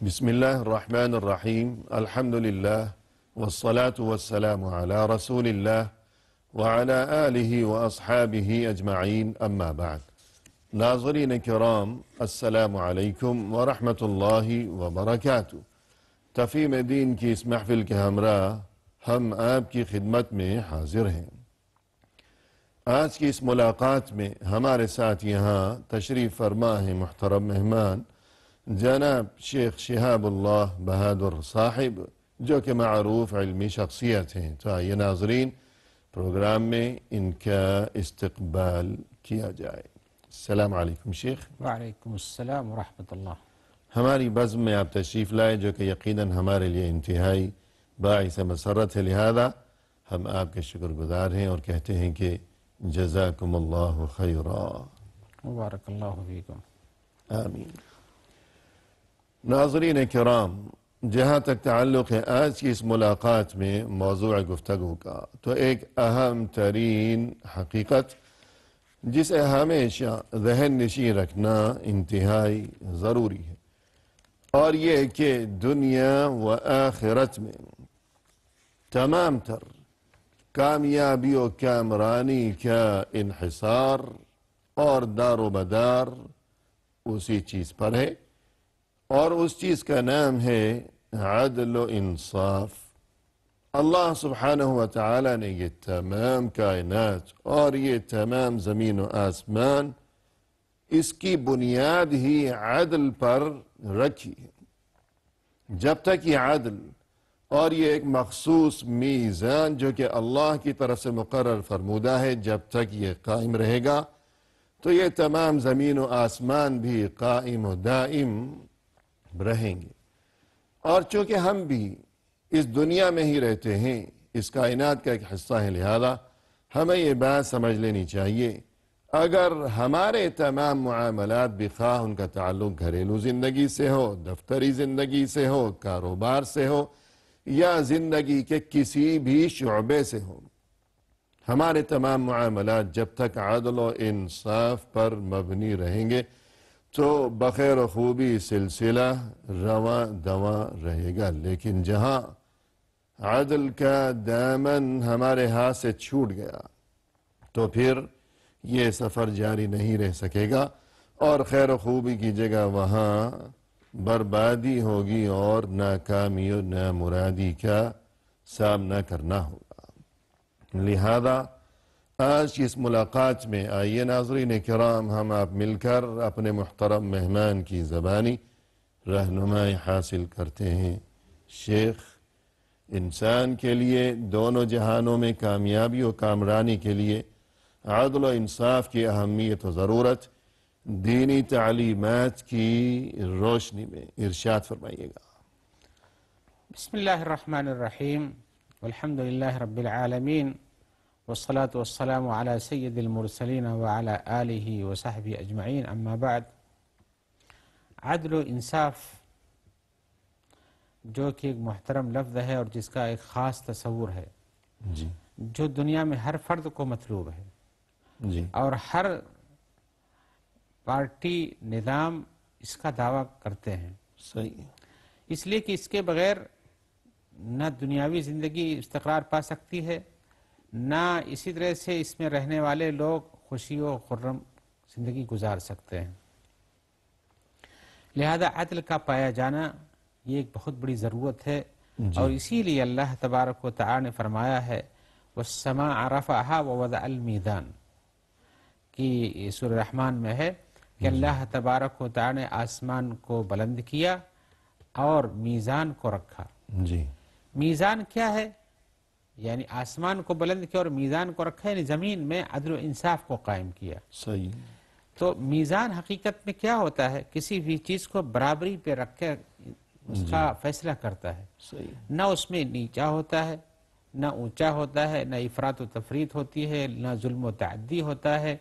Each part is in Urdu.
بسم الله الرحمن الرحيم الحمد لله والصلاة والسلام على رسول الله وعلى آله وأصحابه أجمعين أما بعد ناظرین کرام السلام علیکم ورحمۃ اللہ وبرکاتہ۔ تفہیم دین کی اس محفل کے ہمراہ ہم آپ کی خدمت میں حاضر ہیں۔ آج کی اس ملاقات میں ہمارے ساتھ یہاں تشریف فرما ہیں محترم مہمان جناب شیخ شہاب اللہ بہادر صاحب، جو کہ معروف علمی شخصیت ہیں۔ تو آئیے ناظرین پروگرام میں ان کا استقبال کیا جائے۔ السلام علیکم شیخ۔ وعلیکم السلام ورحمۃ اللہ۔ ہماری بزم میں آپ تشریف لائے، جو کہ یقیناً ہمارے لیے انتہائی باعث مسرت ہے، لہذا ہم آپ کے شکر گزار ہیں اور کہتے ہیں کہ جزاکم اللہ خیرا۔ مبارک اللہ فیکم۔ آمین۔ ناظرین کرام، جہاں تک تعلق ہے آج کی اس ملاقات میں موضوع گفتگو کا، تو ایک اہم ترین حقیقت جسے ہمیشہ ذہن نشین رکھنا انتہائی ضروری ہے، اور یہ کہ دنیا و آخرت میں تمام تر کامیابی و کامرانی کا انحصار اور دار و مدار اسی چیز پر ہے، اور اس چیز کا نام ہے عدل و انصاف۔ اللہ سبحانہ و تعالی نے یہ تمام کائنات اور یہ تمام زمین و آسمان اس کی بنیاد ہی عدل پر رکھی ہے۔ جب تک یہ عدل اور یہ ایک مخصوص میزان جو کہ اللہ کی طرف سے مقرر فرمودہ ہے، جب تک یہ قائم رہے گا تو یہ تمام زمین و آسمان بھی قائم و دائم رہیں گے۔ اور چونکہ ہم بھی اس دنیا میں ہی رہتے ہیں، اس کائنات کا ایک حصہ ہے، لہذا ہمیں یہ بات سمجھ لینی چاہیے، اگر ہمارے تمام معاملات بھی خواہ ان کا تعلق گھریلو زندگی سے ہو، دفتری زندگی سے ہو، کاروبار سے ہو، یا زندگی کے کسی بھی شعبے سے ہو، ہمارے تمام معاملات جب تک عدل و انصاف پر مبنی رہیں گے تو بخیر و خوبی سلسلہ رواں دواں رہے گا۔ لیکن جہاں عدل کا دامن ہمارے ہاتھ سے چھوٹ گیا تو پھر یہ سفر جاری نہیں رہ سکے گا، اور خیر و خوبی کی جگہ وہاں بربادی ہوگی اور ناکامی و نامرادی کا سامنا کرنا ہوگا۔ لہذا آج کی اس ملاقات میں آئیے ناظرین کرام ہم آپ مل کر اپنے محترم مہمان کی زبانی رہنمائی حاصل کرتے ہیں۔ شیخ، انسان کے لیے دونوں جہانوں میں کامیابی و کامرانی کے لیے عدل و انصاف کی اہمیت و ضرورت دینی تعلیمات کی روشنی میں ارشاد فرمائیے گا۔ بسم اللہ الرحمن الرحیم، والحمد للہ رب العالمین، والصلاة والسلام علی سید المرسلین وعلی آلہ وصحبہ اجمعین، اما بعد۔ عدل و انصاف جو کہ ایک محترم لفظ ہے اور جس کا ایک خاص تصور ہے، جی جو دنیا میں ہر فرد کو مطلوب ہے، جی اور ہر پارٹی نظام اس کا دعویٰ کرتے ہیں، صحیح، اس لیے کہ اس کے بغیر نہ دنیاوی زندگی استقرار پا سکتی ہے، نہ اسی طرح سے اس میں رہنے والے لوگ خوشی و خرم زندگی گزار سکتے ہیں۔ لہذا عدل کا پایا جانا یہ ایک بہت بڑی ضرورت ہے، اور اسی لیے اللہ تبارک و تعالی نے فرمایا ہے وَالسَّمَاءَ رَفَعَهَا وَوَضَعَ الْمِيزَانَ، کہ سورہ رحمان میں ہے کہ اللہ تبارک و تعالی نے آسمان کو بلند کیا اور میزان کو رکھا۔ جی میزان کیا ہے؟ یعنی آسمان کو بلند کیا اور میزان کو رکھا، یعنی زمین میں عدل و انصاف کو قائم کیا۔ صحیح۔ تو میزان حقیقت میں کیا ہوتا ہے؟ کسی بھی چیز کو برابری پہ رکھ کے اس کا فیصلہ کرتا ہے، صحیح، نہ اس میں نیچا ہوتا ہے نہ اونچا ہوتا ہے، نہ افراط و تفریط ہوتی ہے، نہ ظلم و تعدی ہوتا ہے۔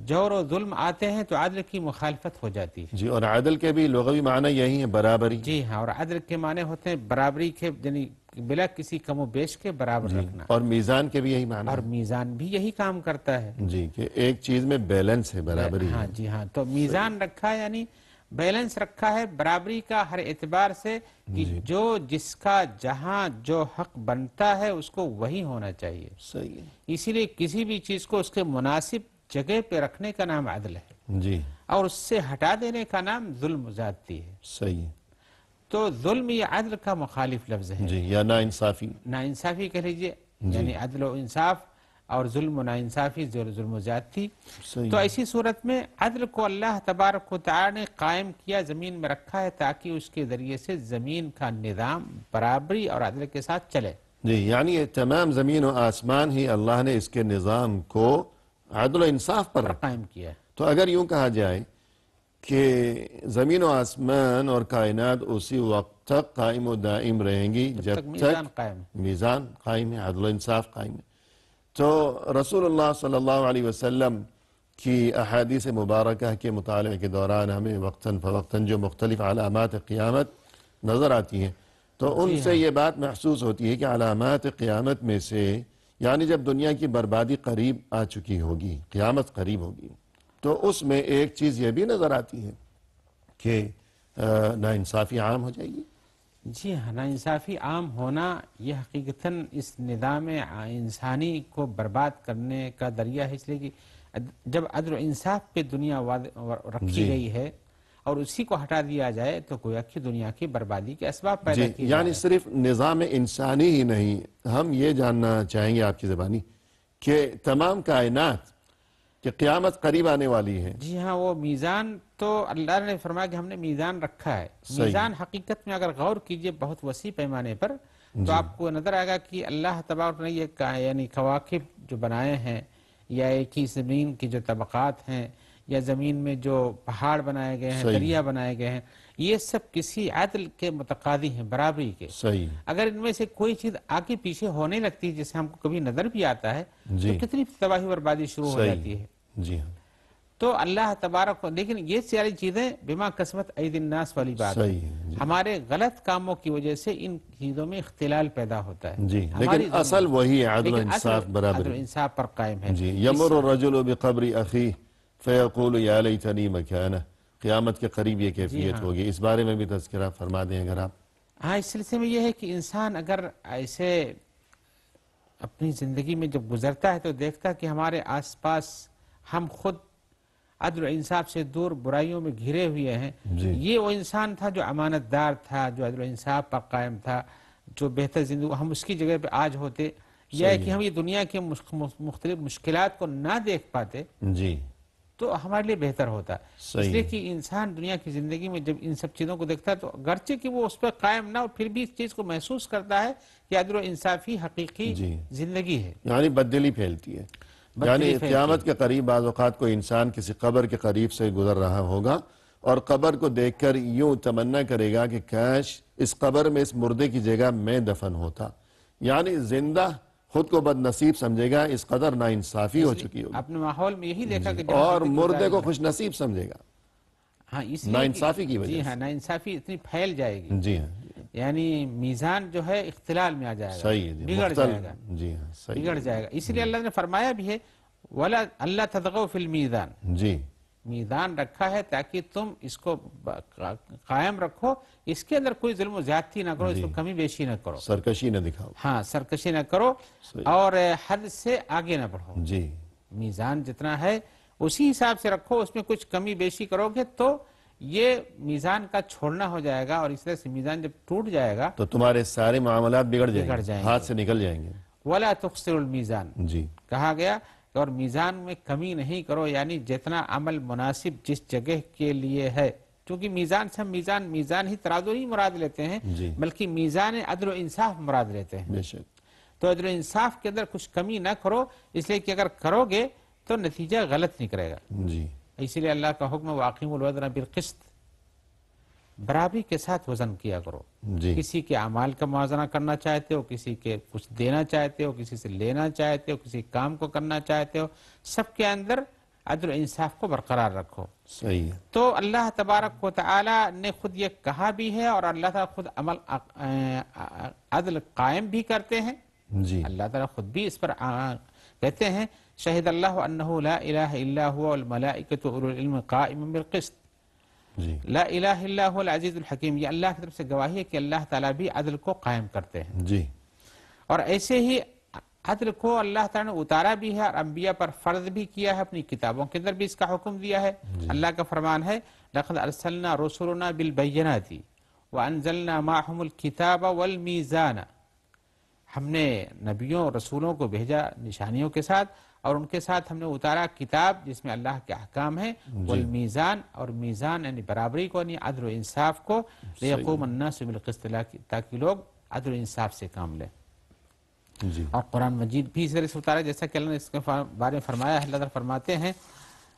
جور و ظلم آتے ہیں تو عدل کی مخالفت ہو جاتی ہے۔ جی، اور عدل کے بھی لغوی معنی یہی ہے، برابری۔ جی ہاں، اور عدل کے معنی ہوتے ہیں برابری کے، یعنی بلا کسی کم و بیش کے برابر رکھنا، اور میزان کے بھی یہی معنی اور ہے۔ میزان بھی یہی کام کرتا ہے۔ جی، کہ ایک چیز میں بیلنس ہے، برابری ہے۔ ہاں جی ہاں، تو میزان رکھا یعنی بیلنس رکھا ہے برابری کا ہر اعتبار سے کہ جو جس کا جہاں جو حق بنتا ہے اس کو وہی ہونا چاہیے. صحیح ہے. اسی لیے کسی بھی چیز کو اس کے مناسب جگہ پہ رکھنے کا نام عدل ہے جی اور اس سے ہٹا دینے کا نام ظلم و زیادتی ہے. صحیح ہے. تو ظلم یہ عدل کا مخالف لفظ ہے. جی یا ناانصافی. ناانصافی کہہ لیجئے یعنی عدل و انصاف اور ظلم و ناانصافی ظلم و زیادتی. صحیح. تو ایسی صورت میں عدل کو اللہ تبارک و تعالی نے قائم کیا، زمین میں رکھا ہے تاکہ اس کے ذریعے سے زمین کا نظام برابری اور عدل کے ساتھ چلے. جی یعنی تمام زمین و آسمان ہی اللہ نے اس کے نظام کو عدل و انصاف پر رکھا. قائم کیا ہے. تو اگر یوں کہا جائے کہ زمین و آسمان اور کائنات اسی وقت تک قائم و دائم رہیں گی جب میزان قائم ہے. میزان قائم ہے، عدل و انصاف قائم ہے. تو رسول اللہ صلی اللہ علیہ وسلم کی احادیث مبارکہ کے مطالعے کے دوران ہمیں وقتاً فوقتاً جو مختلف علامات قیامت نظر آتی ہیں تو ان سے یہ بات محسوس ہوتی ہے کہ علامات قیامت میں سے یعنی جب دنیا کی بربادی قریب آ چکی ہوگی، قیامت قریب ہوگی، تو اس میں ایک چیز یہ بھی نظر آتی ہے کہ ناانصافی عام ہو جائے گی. جی ہاں، ناانصافی عام ہونا یہ حقیقتاً اس نظام انسانی کو برباد کرنے کا ذریعہ ہے. اس لیے کہ جب عدل و انصاف پہ دنیا رکھی گئی ہے اور اسی کو ہٹا دیا جائے تو گویا کہ دنیا کی بربادی کے اسباب پیدا کیے یعنی صرف نظام انسانی ہی نہیں، ہم یہ جاننا چاہیں گے آپ کی زبانی کہ تمام کائنات کہ قیامت قریب آنے والی ہے. جی ہاں، وہ میزان تو اللہ نے فرمایا کہ ہم نے میزان رکھا ہے. میزان حقیقت میں اگر غور کیجئے بہت وسیع پیمانے پر تو آپ کو نظر آئے گا کہ اللہ تبارک نے یہ یعنی کواکب جو بنائے ہیں یا ایک ہی زمین کی جو طبقات ہیں یا زمین میں جو پہاڑ بنائے گئے ہیں، دریا بنائے گئے ہیں، یہ سب کسی عدل کے متقاضی ہیں، برابری کے. صحیح. اگر ان میں سے کوئی چیز آگے پیچھے ہونے لگتی ہے جسے ہم کو کبھی نظر بھی آتا ہے تو کتنی تباہی بربادی شروع ہو جاتی ہے. جی ہاں. تو اللہ تبارک لیکن یہ ساری چیزیں بما کسبت ایدی الناس والی بات ہے. ہمارے غلط کاموں کی وجہ سے ان چیزوں میں اختلال پیدا ہوتا ہے. جی لیکن اصل وہی ہے، عدل و انصاف برابری. عدل و انصاف پر قائم ہے. جی یمر الرجل بقبر اخیہ فیقول یا لیتنی مکانہ. قیامت کے قریب یہ کیفیت ہوگی. اس بارے میں بھی تذکرہ فرما دیں اگر آپ. ہاں، اس سلسلے میں یہ ہے کہ انسان اگر ایسے اپنی زندگی میں جب گزرتا ہے تو دیکھتا ہے کہ ہمارے آس پاس ہم خود عدل و انصاف سے دور برائیوں میں گھرے ہوئے ہیں. یہ وہ انسان تھا جو امانت دار تھا، جو عدل و انصاف پر قائم تھا، جو بہتر زندگی ہم اس کی جگہ پہ آج ہوتے، یا کہ ہم یہ دنیا کے مختلف مشکلات کو نہ دیکھ پاتے تو ہمارے لیے بہتر ہوتا. اس لیے کہ انسان دنیا کی زندگی میں جب ان سب چیزوں کو دیکھتا ہے تو گرچہ کہ وہ اس پر قائم نہ ہو پھر بھی اس چیز کو محسوس کرتا ہے کہ عدل و انصافی حقیقی زندگی ہے. یعنی بددلی پھیلتی ہے. یعنی قیامت کے قریب بعض اوقات کوئی انسان کسی قبر کے قریب سے گزر رہا ہوگا اور قبر کو دیکھ کر یوں تمنا کرے گا کہ کاش اس قبر میں اس مردے کی جگہ میں دفن ہوتا. یعنی زندہ خود کو بد نصیب سمجھے گا، اس قدر ناانصافی ہو چکی ہوگی. اپنے ماحول میں یہی دیکھا کہ اور مردے کو خوش نصیب سمجھے گا. ہاں، اس ناانصافی کی وجہ سے. جی ہاں، ناانصافی اتنی پھیل جائے گی. جی ہاں. یعنی میزان جو ہے اختلال میں آ جائے گا. صحیح ہے. بگڑ جائے گا. جی ہاں صحیح. بگڑ جائے گا. اس لیے اللہ نے فرمایا بھی ہے وَلَا اللہ تَطْغَوْا فِي الْمِيزَانِ. جی میزان رکھا ہے تاکہ تم اس کو قائم رکھو، اس کے اندر کوئی ظلم و زیادتی نہ کرو، اس کو کمی بیشی نہ کرو، سرکشی نہ دکھاؤ. ہاں، سرکشی نہ کرو اور حد سے آگے نہ بڑھو. جی میزان جتنا ہے اسی حساب سے رکھو، اس میں کچھ کمی بیشی کرو گے تو یہ میزان کا چھوڑنا ہو جائے گا اور اس طرح سے میزان جب ٹوٹ جائے گا تو تمہارے سارے معاملات بگڑ جائیں گے، ہاتھ سے نکل جائیں گے. وَلَا تُخْسِرُوا الْمِيزَانِ. جی کہا گیا اور میزان میں کمی نہیں کرو، یعنی جتنا عمل مناسب جس جگہ کے لیے ہے. کیونکہ میزان سے ہم میزان ہی ترازو نہیں مراد لیتے ہیں بلکہ میزان عدل و انصاف مراد لیتے ہیں. بے شک. تو عدل و انصاف کے اندر کچھ کمی نہ کرو، اس لیے کہ اگر کرو گے تو نتیجہ غلط نکلے گا. جی اسی لیے اللہ کا حکم وَأَقِيمُوا الْوَزْنَ بِالْقِسْطِ. برابری کے ساتھ وزن کیا کرو. کسی کے اعمال کا موازنہ کرنا چاہتے ہو، کسی کے کچھ دینا چاہتے ہو، کسی سے لینا چاہتے ہو، کسی کام کو کرنا چاہتے ہو، سب کے اندر عدل و انصاف کو برقرار رکھو. صحیح ہے. تو اللہ تبارک و تعالی نے خود یہ کہا بھی ہے اور اللہ تعالی خود عدل قائم بھی کرتے ہیں. جی اللہ تعالی خود بھی اس پر کہتے ہیں شہد اللہ انہ لا الہ الا هو والملائکۃ اولو العلم قائما بالقسط. جی لا الہ الا هو العزیز الحکیم، یہ اللہ کی طرف سے گواہی ہے کہ اللہ تعالیٰ بھی عدل کو قائم کرتے ہیں. جی اور ایسے ہی عدل کو اللہ تعالیٰ نے اتارا بھی ہے اور انبیاء پر فرض بھی کیا ہے، اپنی کتابوں کے اندر بھی اس کا حکم دیا ہے. اللہ کا فرمان ہے لقد ارسلنا رسلنا بالبینات وانزلنا معهم الكتاب والمیزان، ہم نے نبیوں اور رسولوں کو بھیجا نشانیوں کے ساتھ، اور ان کے ساتھ ہم نے اتارا کتاب جس میں اللہ کے احکام ہیں، والمیزان، اور میزان یعنی برابری کو، یعنی عدل و انصاف کو، لیقوم الناس بالقسط، تاکہ لوگ عدل و انصاف سے کام لیں. جی اور قرآن مجید بھی اس طرح سے اتارا جیسا کہ اللہ نے اس کے بارے میں فرمایا ہے. اللہ تعالیٰ فرماتے ہیں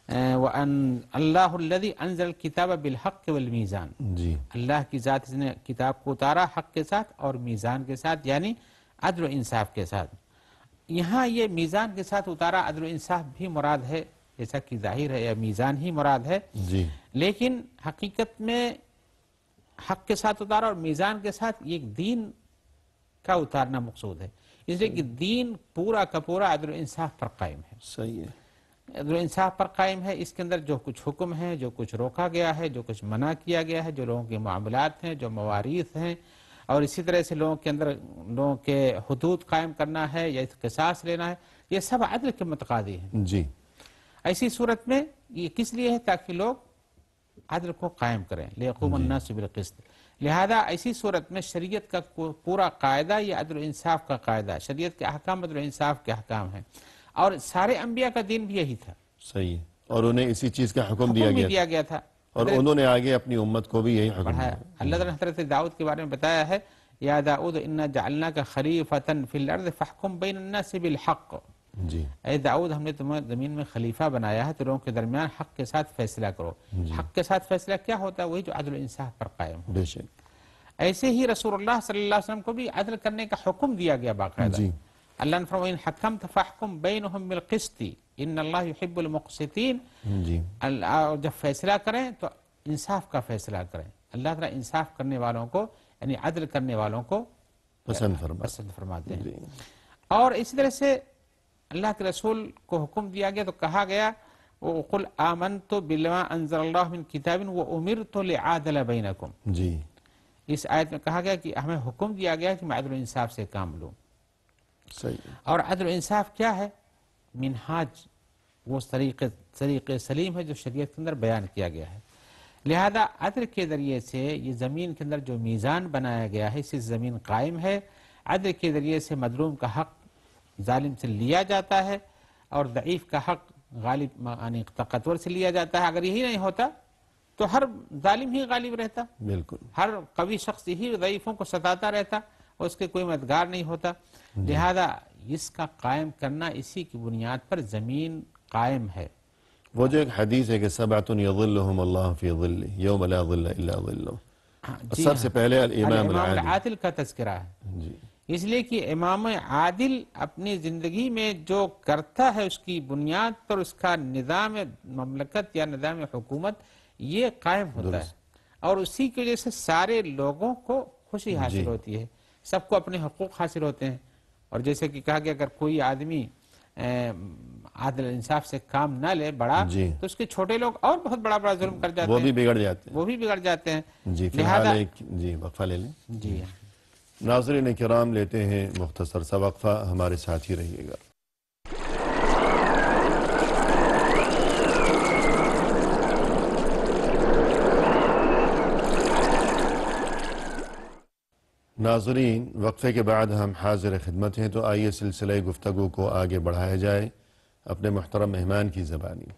وَأَنَّ اللَّهُ الَّذِي أَنزَلَ الْكِتَابَ بِالْحَقِّ وَالْمِيزَانِ، جی اللہ کی ذات اس نے کتاب کو اتارا حق کے ساتھ اور میزان کے ساتھ، یعنی عدل و انصاف کے ساتھ. یہاں یہ میزان کے ساتھ اتارا عدل و انصاف بھی مراد ہے، جیسا کہ ظاہر ہے یا میزان ہی مراد ہے، جی لیکن حقیقت میں حق کے ساتھ اتارا اور میزان کے ساتھ ایک دین کا اتارنا مقصود ہے، اس لیے کہ دین پورا کا پورا عدل و انصاف پر قائم ہے. صحیح ہے. عدل و انصاف پر قائم ہے. اس کے اندر جو کچھ حکم ہے، جو کچھ روکا گیا ہے، جو کچھ منع کیا گیا ہے، جو لوگوں کے معاملات ہیں، جو مواریث ہیں، اور اسی طرح سے لوگوں کے حدود قائم کرنا ہے یا قصاص لینا ہے، یہ سب عدل کے متقاضی ہیں. جی ایسی صورت میں یہ کس لیے ہے؟ تاکہ لوگ عدل کو قائم کریں، لیقوم الناس بالقسط. لہذا ایسی صورت میں شریعت کا پورا قاعدہ یہ عدل و انصاف کا قاعدہ، شریعت کے احکام عدل و انصاف کے احکام ہیں، اور سارے انبیاء کا دین بھی یہی تھا. صحیح ہے. اور انہیں اسی چیز کا حکم بھی دیا دیا گیا گیا تھا اور انہوں نے آگے اپنی امت کو بھی یہی حکم پڑھایا. دیا. اللہ تعالیٰ نے حضرت داؤد کے بارے میں بتایا ہے یا داؤد انا جعلناک خلیفۃ فی الارض فاحکم بین الناس بالحق. جی اے داؤد، ہم نے تمہیں زمین میں خلیفہ بنایا ہے تو لوگوں کے درمیان حق کے ساتھ فیصلہ کرو. حق کے ساتھ فیصلہ کیا ہوتا ہے؟ وہی جو عدل و انصاف پر قائم ہو. بے شک. ایسے ہی رسول اللہ صلی اللہ علیہ وسلم کو بھی عدل کرنے کا حکم دیا گیا باقاعدہ. جی اللہ نے فرمایا ان حکمت فاحکم بینہم بالقسط ان اللہ یحب المقسطین. جی جب فیصلہ کریں تو انصاف کا فیصلہ کریں. اللہ تعالیٰ انصاف کرنے والوں کو یعنی عدل کرنے والوں کو پسند فرماتے ہیں. اور اسی طرح سے اللہ کے رسول کو حکم دیا گیا تو کہا گیا وَقُلْ آمَنْتُ بِمَا أَنزَلَ اللَّهُ مِنْ كِتَابٍ وَأُمِرْتُ لِأَعْدِلَ بَيْنَكُمْ. جی اس آیت میں کہا گیا کہ ہمیں حکم دیا گیا کہ میں عدل و انصاف سے کام لوں. صحیح ہے. اور عدل و انصاف کیا ہے؟ منہاج وہ طریقے سلیم ہے جو شریعت کے اندر بیان کیا گیا ہے. لہذا عدل کے ذریعے سے یہ زمین کے اندر جو میزان بنایا گیا ہے، اس سے زمین قائم ہے. عدل کے ذریعے سے مظلوم کا حق ظالم سے لیا جاتا ہے اور ضعیف کا حق غالب یعنی طاقتور سے لیا جاتا ہے. اگر یہی نہیں ہوتا تو ہر ظالم ہی غالب رہتا، بالکل. ہر قوی شخص ہی ضعیفوں کو ستاتا رہتا اور اس کے کوئی مددگار نہیں ہوتا. لہذا اس کا قائم کرنا اسی کی بنیاد پر زمین قائم ہے. وہ جو ایک حدیث ہے کہ سبعۃ یظلھم اللہ فی ظلہ یوم لا ظل الا ظلہ، سب سے پہلے الامام العادل کا تذکرہ ہے. جی اس لیے کہ امام عادل اپنی زندگی میں جو کرتا ہے اس کی بنیاد پر اس کا نظام مملکت یا نظام حکومت یہ قائم ہوتا ہے، اور اسی کی وجہ سے سارے لوگوں کو خوشی حاصل ہوتی ہے، سب کو اپنے حقوق حاصل ہوتے ہیں. اور جیسے کہ کہا گیا اگر کوئی آدمی عادل انصاف سے کام نہ لے بڑا تو اس کے چھوٹے لوگ اور بہت بڑا ظلم کر جاتے ہیں، وہ بھی بگڑ جاتے ہیں. جی فی الحال ایک وقفہ لے لیں. جی ناظرین کرام لیتے ہیں مختصر سا وقفہ، ہمارے ساتھ ہی رہیے گا. ناظرین وقفے کے بعد ہم حاضر خدمت ہیں، تو آئیے سلسلہ گفتگو کو آگے بڑھایا جائے اپنے محترم مہمان کی زبانی.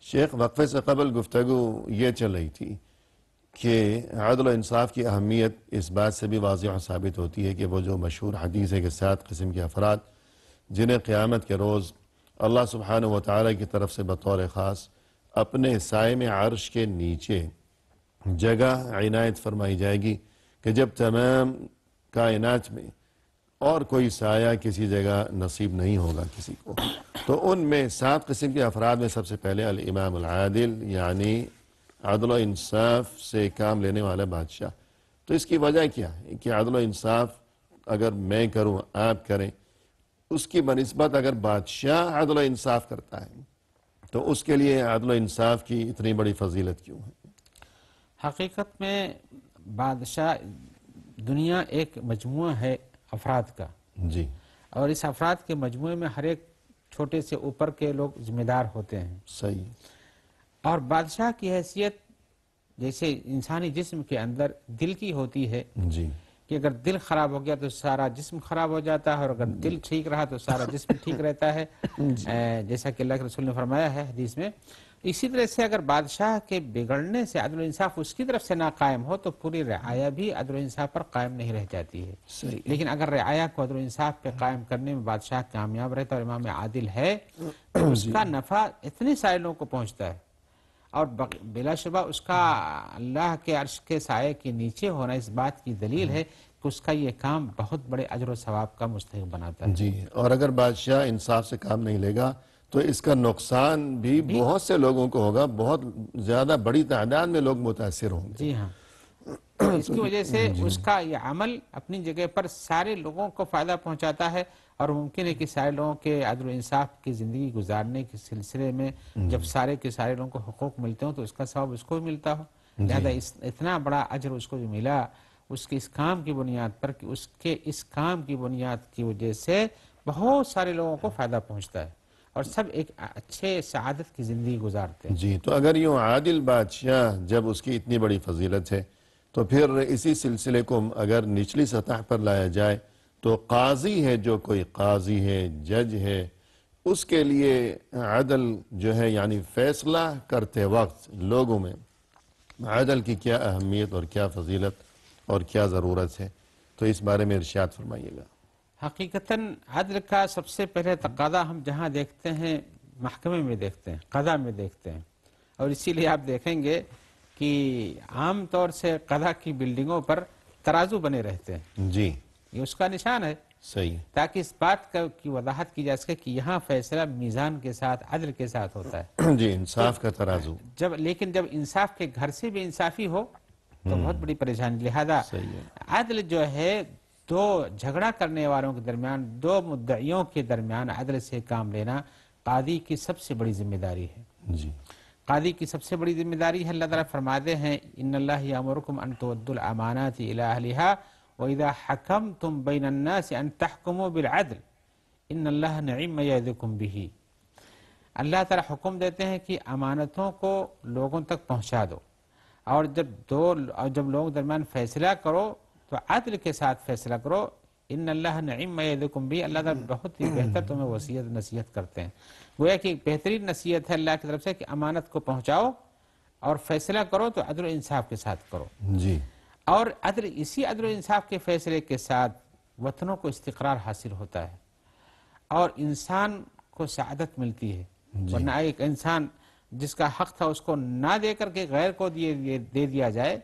شیخ، وقفے سے قبل گفتگو یہ چل رہی تھی کہ عدل و انصاف کی اہمیت اس بات سے بھی واضح و ثابت ہوتی ہے کہ وہ جو مشہور حدیث ہے کہ 7 قسم کے افراد جنہیں قیامت کے روز اللہ سبحانہ و تعالی کی طرف سے بطور خاص اپنے سائے عرش کے نیچے جگہ عنایت فرمائی جائے گی کہ جب تمام کائنات میں اور کوئی سایہ کسی جگہ نصیب نہیں ہوگا کسی کو، تو ان میں 7 قسم کے افراد میں سب سے پہلے الامام العادل، یعنی عدل و انصاف سے کام لینے والا بادشاہ. تو اس کی وجہ کیا ہے کہ عدل و انصاف اگر میں کروں، آپ کریں، اس کی بنسبت اگر بادشاہ عدل و انصاف کرتا ہے تو اس کے لیے عدل و انصاف کی اتنی بڑی فضیلت کیوں ہے؟ حقیقت میں بادشاہ دنیا ایک مجموعہ ہے افراد کا، جی اور اس افراد کے مجموعے میں ہر ایک چھوٹے سے اوپر کے لوگ ذمہ دار ہوتے ہیں. صحیح. اور بادشاہ کی حیثیت جیسے انسانی جسم کے اندر دل کی ہوتی ہے جی کہ اگر دل خراب ہو گیا تو سارا جسم خراب ہو جاتا ہے، اور اگر دل ٹھیک رہا تو سارا جسم ٹھیک رہتا ہے، جیسا کہ اللہ کے رسول نے فرمایا ہے حدیث میں. اسی طرح سے اگر بادشاہ کے بگڑنے سے عدل و انصاف اس کی طرف سے نہ قائم ہو تو پوری رعایا بھی عدل و انصاف پر قائم نہیں رہ جاتی ہے. صحیح. لیکن اگر رعایا کو عدل و انصاف پہ قائم کرنے میں بادشاہ کامیاب رہتا اور امام عادل ہے تو اس کا نفع اتنے سارے لوگوں کو پہنچتا ہے، اور بلا شبہ اس کا اللہ کے عرش کے سائے کے نیچے ہونا اس بات کی دلیل ہے کہ اس کا یہ کام بہت بڑے اجر و ثواب کا مستحق بناتا ہے. جی. اور اگر بادشاہ انصاف سے کام نہیں لے گا تو اس کا نقصان بھی بہت سے لوگوں کو ہوگا، بہت زیادہ بڑی تعداد میں لوگ متاثر ہوں گے. جی ہاں، اس کی وجہ سے اس کا یہ عمل اپنی جگہ پر سارے لوگوں کو فائدہ پہنچاتا ہے، اور ممکن ہے کہ سارے لوگوں کے عدل و انصاف کی زندگی گزارنے کے سلسلے میں جب سارے کے سارے لوگوں کو حقوق ملتے ہوں تو اس کا ثواب اس کو بھی ملتا ہو. لہذا اتنا بڑا اجر اس کو بھی ملا اس کے اس کام کی بنیاد پر کہ اس کے اس کام کی بنیاد کی وجہ سے بہت سارے لوگوں کو فائدہ پہنچتا ہے اور سب ایک اچھے سعادت کی زندگی گزارتے ہیں. جی. تو اگر یوں عادل بادشاہ جب اس کی اتنی بڑی فضیلت ہے تو پھر اسی سلسلے کو اگر نچلی سطح پر لایا جائے تو قاضی ہے، جو کوئی قاضی ہے، جج ہے، اس کے لیے عدل جو ہے یعنی فیصلہ کرتے وقت لوگوں میں عدل کی کیا اہمیت اور کیا فضیلت اور کیا ضرورت ہے، تو اس بارے میں ارشاد فرمائیے گا. حقیقتاً عدل کا سب سے پہلے تقاضا ہم جہاں دیکھتے ہیں محکمے میں دیکھتے ہیں، قضا میں دیکھتے ہیں، اور اسی لیے آپ دیکھیں گے کہ عام طور سے قضا کی بلڈنگوں پر ترازو بنے رہتے ہیں. جی. یہ اس کا نشان ہے صحیح. تاکہ اس بات کی وضاحت کی جا سکے کہ یہاں فیصلہ میزان کے ساتھ عدل کے ساتھ ہوتا ہے. جی. انصاف کا ترازو. لیکن جب انصاف کے گھر سے بھی انصافی ہو تو بہت بڑی پریشانی. لہذا عدل جو ہے دو جھگڑا کرنے والوں کے درمیان، دو مدعیوں کے درمیان عدل سے کام لینا قاضی کی سب سے بڑی ذمہ داری ہے. جی. قاضی کی سب سے بڑی ذمہ داری ہے. اللہ تعالیٰ فرماتے ہیں ان اللہ یامرکم ان تؤدوا الامانات الی اہلھا واذا حکمتم بین الناس ان تحکموا بالعدل ان اللہ نعم ما یعظکم بہ. اللہ تعالیٰ حکم دیتے ہیں کہ امانتوں کو لوگوں تک پہنچا دو، اور جب لوگوں کے درمیان فیصلہ کرو تو عدل کے ساتھ فیصلہ کرو. ان اللہ نعم ما یعظکم بہ، اللہ تعالیٰ بہت ہی بہتر تمہیں وصیت نصیحت کرتے ہیں. گویا کہ ایک بہترین نصیحت ہے اللہ کی طرف سے کہ امانت کو پہنچاؤ اور فیصلہ کرو تو عدل و انصاف کے ساتھ کرو. جی. اور اسی عدل و انصاف کے فیصلے کے ساتھ وطنوں کو استقرار حاصل ہوتا ہے اور انسان کو سعادت ملتی ہے. ورنہ ایک انسان جس کا حق تھا اس کو نہ دے کر کے غیر کو دے دیا جائے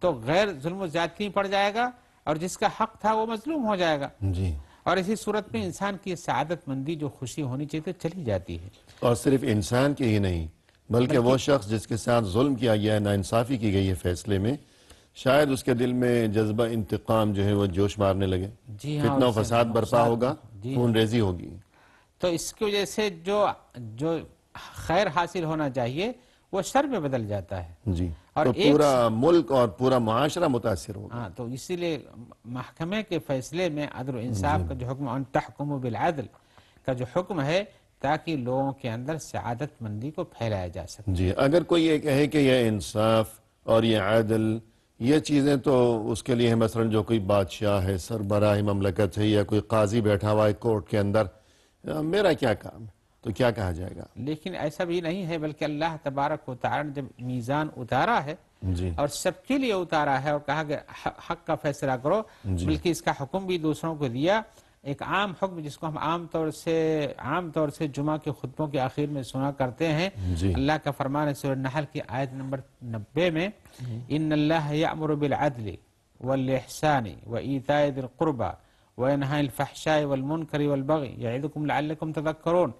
تو غیر ظلم و زیادتی پڑ جائے گا، اور جس کا حق تھا وہ مظلوم ہو جائے گا. جی. اور اسی صورت میں انسان کی سعادت مندی جو خوشی ہونی چاہیے تو چلی جاتی ہے. اور صرف انسان کے ہی نہیں بلکہ وہ شخص جس کے ساتھ ظلم کیا گیا ہے، ناانصافی کی گئی ہے فیصلے میں، شاید اس کے دل میں جذبہ انتقام جو ہے وہ جوش مارنے لگے. جی ہاں، فتنہ و فساد برپا ہوگا، خون ریزی ہوگی. تو اس کی وجہ سے جو خیر حاصل ہونا چاہیے وہ شر میں بدل جاتا ہے. جی. اور تو پورا ملک اور پورا معاشرہ متاثر ہوگا. ہاں، تو اسی لیے محکمے کے فیصلے میں عدل و انصاف کا جو حکم ان تحکموا بالعدل کا جو حکم ہے تاکہ لوگوں کے اندر سعادت مندی کو پھیلایا جا سکے. جی. اگر کوئی یہ کہے کہ یہ انصاف اور یہ عدل یہ چیزیں تو اس کے لیے ہے، مثلا جو کوئی بادشاہ ہے، سربراہ مملکت ہے، یا کوئی قاضی بیٹھا ہوا ہے کورٹ کے اندر، میرا کیا کام ہے، تو کیا کہا جائے گا؟ لیکن ایسا بھی نہیں ہے، بلکہ اللہ تبارک و تعالی نے جب میزان اتارا ہے جی. اور سب کے لیے اتارا ہے اور کہا کہ حق کا فیصلہ کرو، بلکہ اس کا حکم بھی دوسروں کو دیا. ایک عام حکم جس کو ہم عام طور سے جمعہ کے خطبوں کے آخر میں سنا کرتے ہیں. جی. اللہ کا فرمان ہے سورہ النحل کی آیت نمبر 90 میں، ان اللہ یأمر بالعدل والاحسان وایتاء ذی القربى وینہی عن الفحشاء والمنکر والبغی یعظکم لعلکم تذکرون.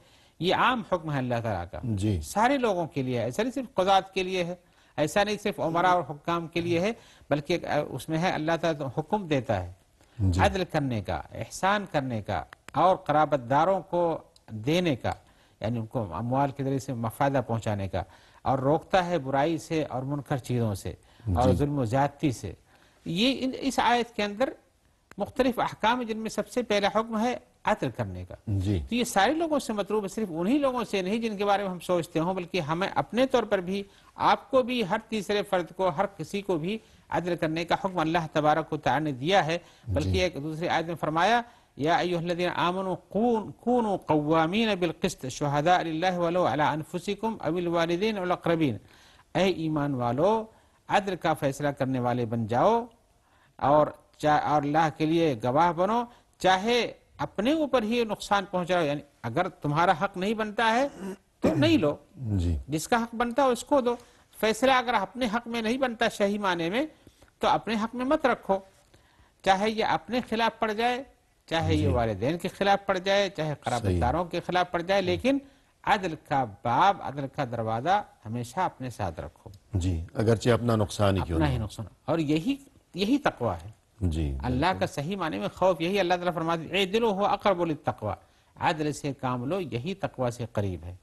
یہ عام حکم ہے اللہ تعالیٰ کا، جی. سارے لوگوں کے لیے ہے. ایسا نہیں صرف قضات کے لیے ہے، ایسا نہیں صرف عمراء اور حکام کے لیے ہے، بلکہ اس میں ہے اللہ تعالیٰ حکم دیتا ہے عدل کرنے کا، احسان کرنے کا، اور قرابت داروں کو دینے کا، یعنی ان کو اموال کے ذریعے سے فائدہ پہنچانے کا، اور روکتا ہے برائی سے اور منکر چیزوں سے. اور ظلم و زیادتی سے. یہ اس آیت کے اندر مختلف احکام ہیں، جن میں سب سے پہلا حکم ہے عدل کرنے کا. تو یہ سارے لوگوں سے مطلوب ہے، صرف انہی لوگوں سے نہیں جن کے بارے میں ہم سوچتے ہوں، بلکہ ہمیں اپنے طور پر بھی، آپ کو بھی، ہر تیسرے فرد کو، ہر کسی کو بھی عدل کرنے کا حکم اللہ تبارک و تعالی نے دیا ہے. بلکہ ایک دوسری آیت میں فرمایا یا ایھا الذین آمنوا کونوا قوامین بالقسط شہداء للہ ولو علی انفسکم او الوالدین والاقربین. اے ایمان والو، عدل کا فیصلہ کرنے والے بن جاؤ اور اللہ کے لیے گواہ بنو، چاہے اپنے اوپر ہی نقصان پہنچاؤ. یعنی اگر تمہارا حق نہیں بنتا ہے تو نہیں لو، جس کا حق بنتا ہے اس کو دو. فیصلہ اگر اپنے حق میں نہیں بنتا صحیح معنی میں تو اپنے حق میں مت رکھو، چاہے یہ اپنے خلاف پڑ جائے، چاہے یہ والدین کے خلاف پڑ جائے، چاہے قرابت داروں کے خلاف پڑ جائے، لیکن عدل کا باب، عدل کا دروازہ ہمیشہ اپنے ساتھ رکھو. اگرچہ اپنا نقصان ہی کیوں اپنا ہی نقصان. اور یہی تقویٰ ہے. اللہ کا صحیح معنی میں خوف یہی. اللہ تعالیٰ فرماتے ہیں اعدلوا هو اقرب للتقویٰ، عدل سے کام لو، یہی تقویٰ سے قریب ہے.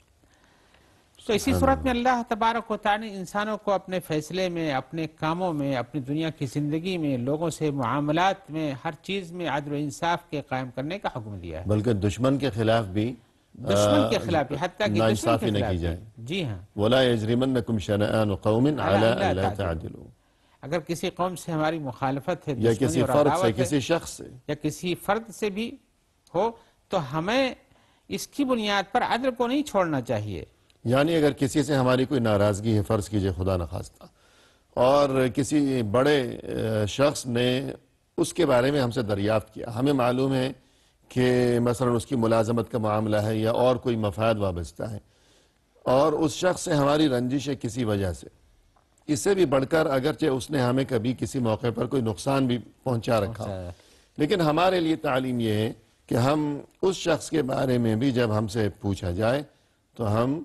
تو اسی صورت میں اللہ تبارک و تعالی نے انسانوں کو اپنے فیصلے میں، اپنے کاموں میں، اپنی دنیا کی زندگی میں، لوگوں سے معاملات میں، ہر چیز میں عدل و انصاف کے قائم کرنے کا حکم دیا ہے. بلکہ دشمن کے خلاف بھی، دشمن کے خلاف بھی، حتیٰ کہ ناانصافی نہ کی جائے. جی ہاں. وَلَا يَجْرِمَنَّكُمْ شَنَآنُ قَوْمٍ عَلَىٰ أَلَّا تَعْدِلُوا. اگر کسی قوم سے ہماری مخالفت ہے، یا کسی فرد سے، کسی شخص سے، یا کسی فرد سے بھی ہو، تو ہمیں اس کی بنیاد پر عدل کو نہیں چھوڑنا چاہیے. یعنی اگر کسی سے ہماری کوئی ناراضگی ہے، فرض کیجئے خدا نخواستہ، اور کسی بڑے شخص نے اس کے بارے میں ہم سے دریافت کیا، ہمیں معلوم ہے کہ مثلا اس کی ملازمت کا معاملہ ہے یا اور کوئی مفاد وابستہ ہے، اور اس شخص سے ہماری رنجش ہے کسی وجہ سے، اس سے بھی بڑھ کر اگرچہ اس نے ہمیں کبھی کسی موقع پر کوئی نقصان بھی پہنچا رکھا ہو، لیکن ہمارے لیے تعلیم یہ ہے کہ ہم اس شخص کے بارے میں بھی جب ہم سے پوچھا جائے تو ہم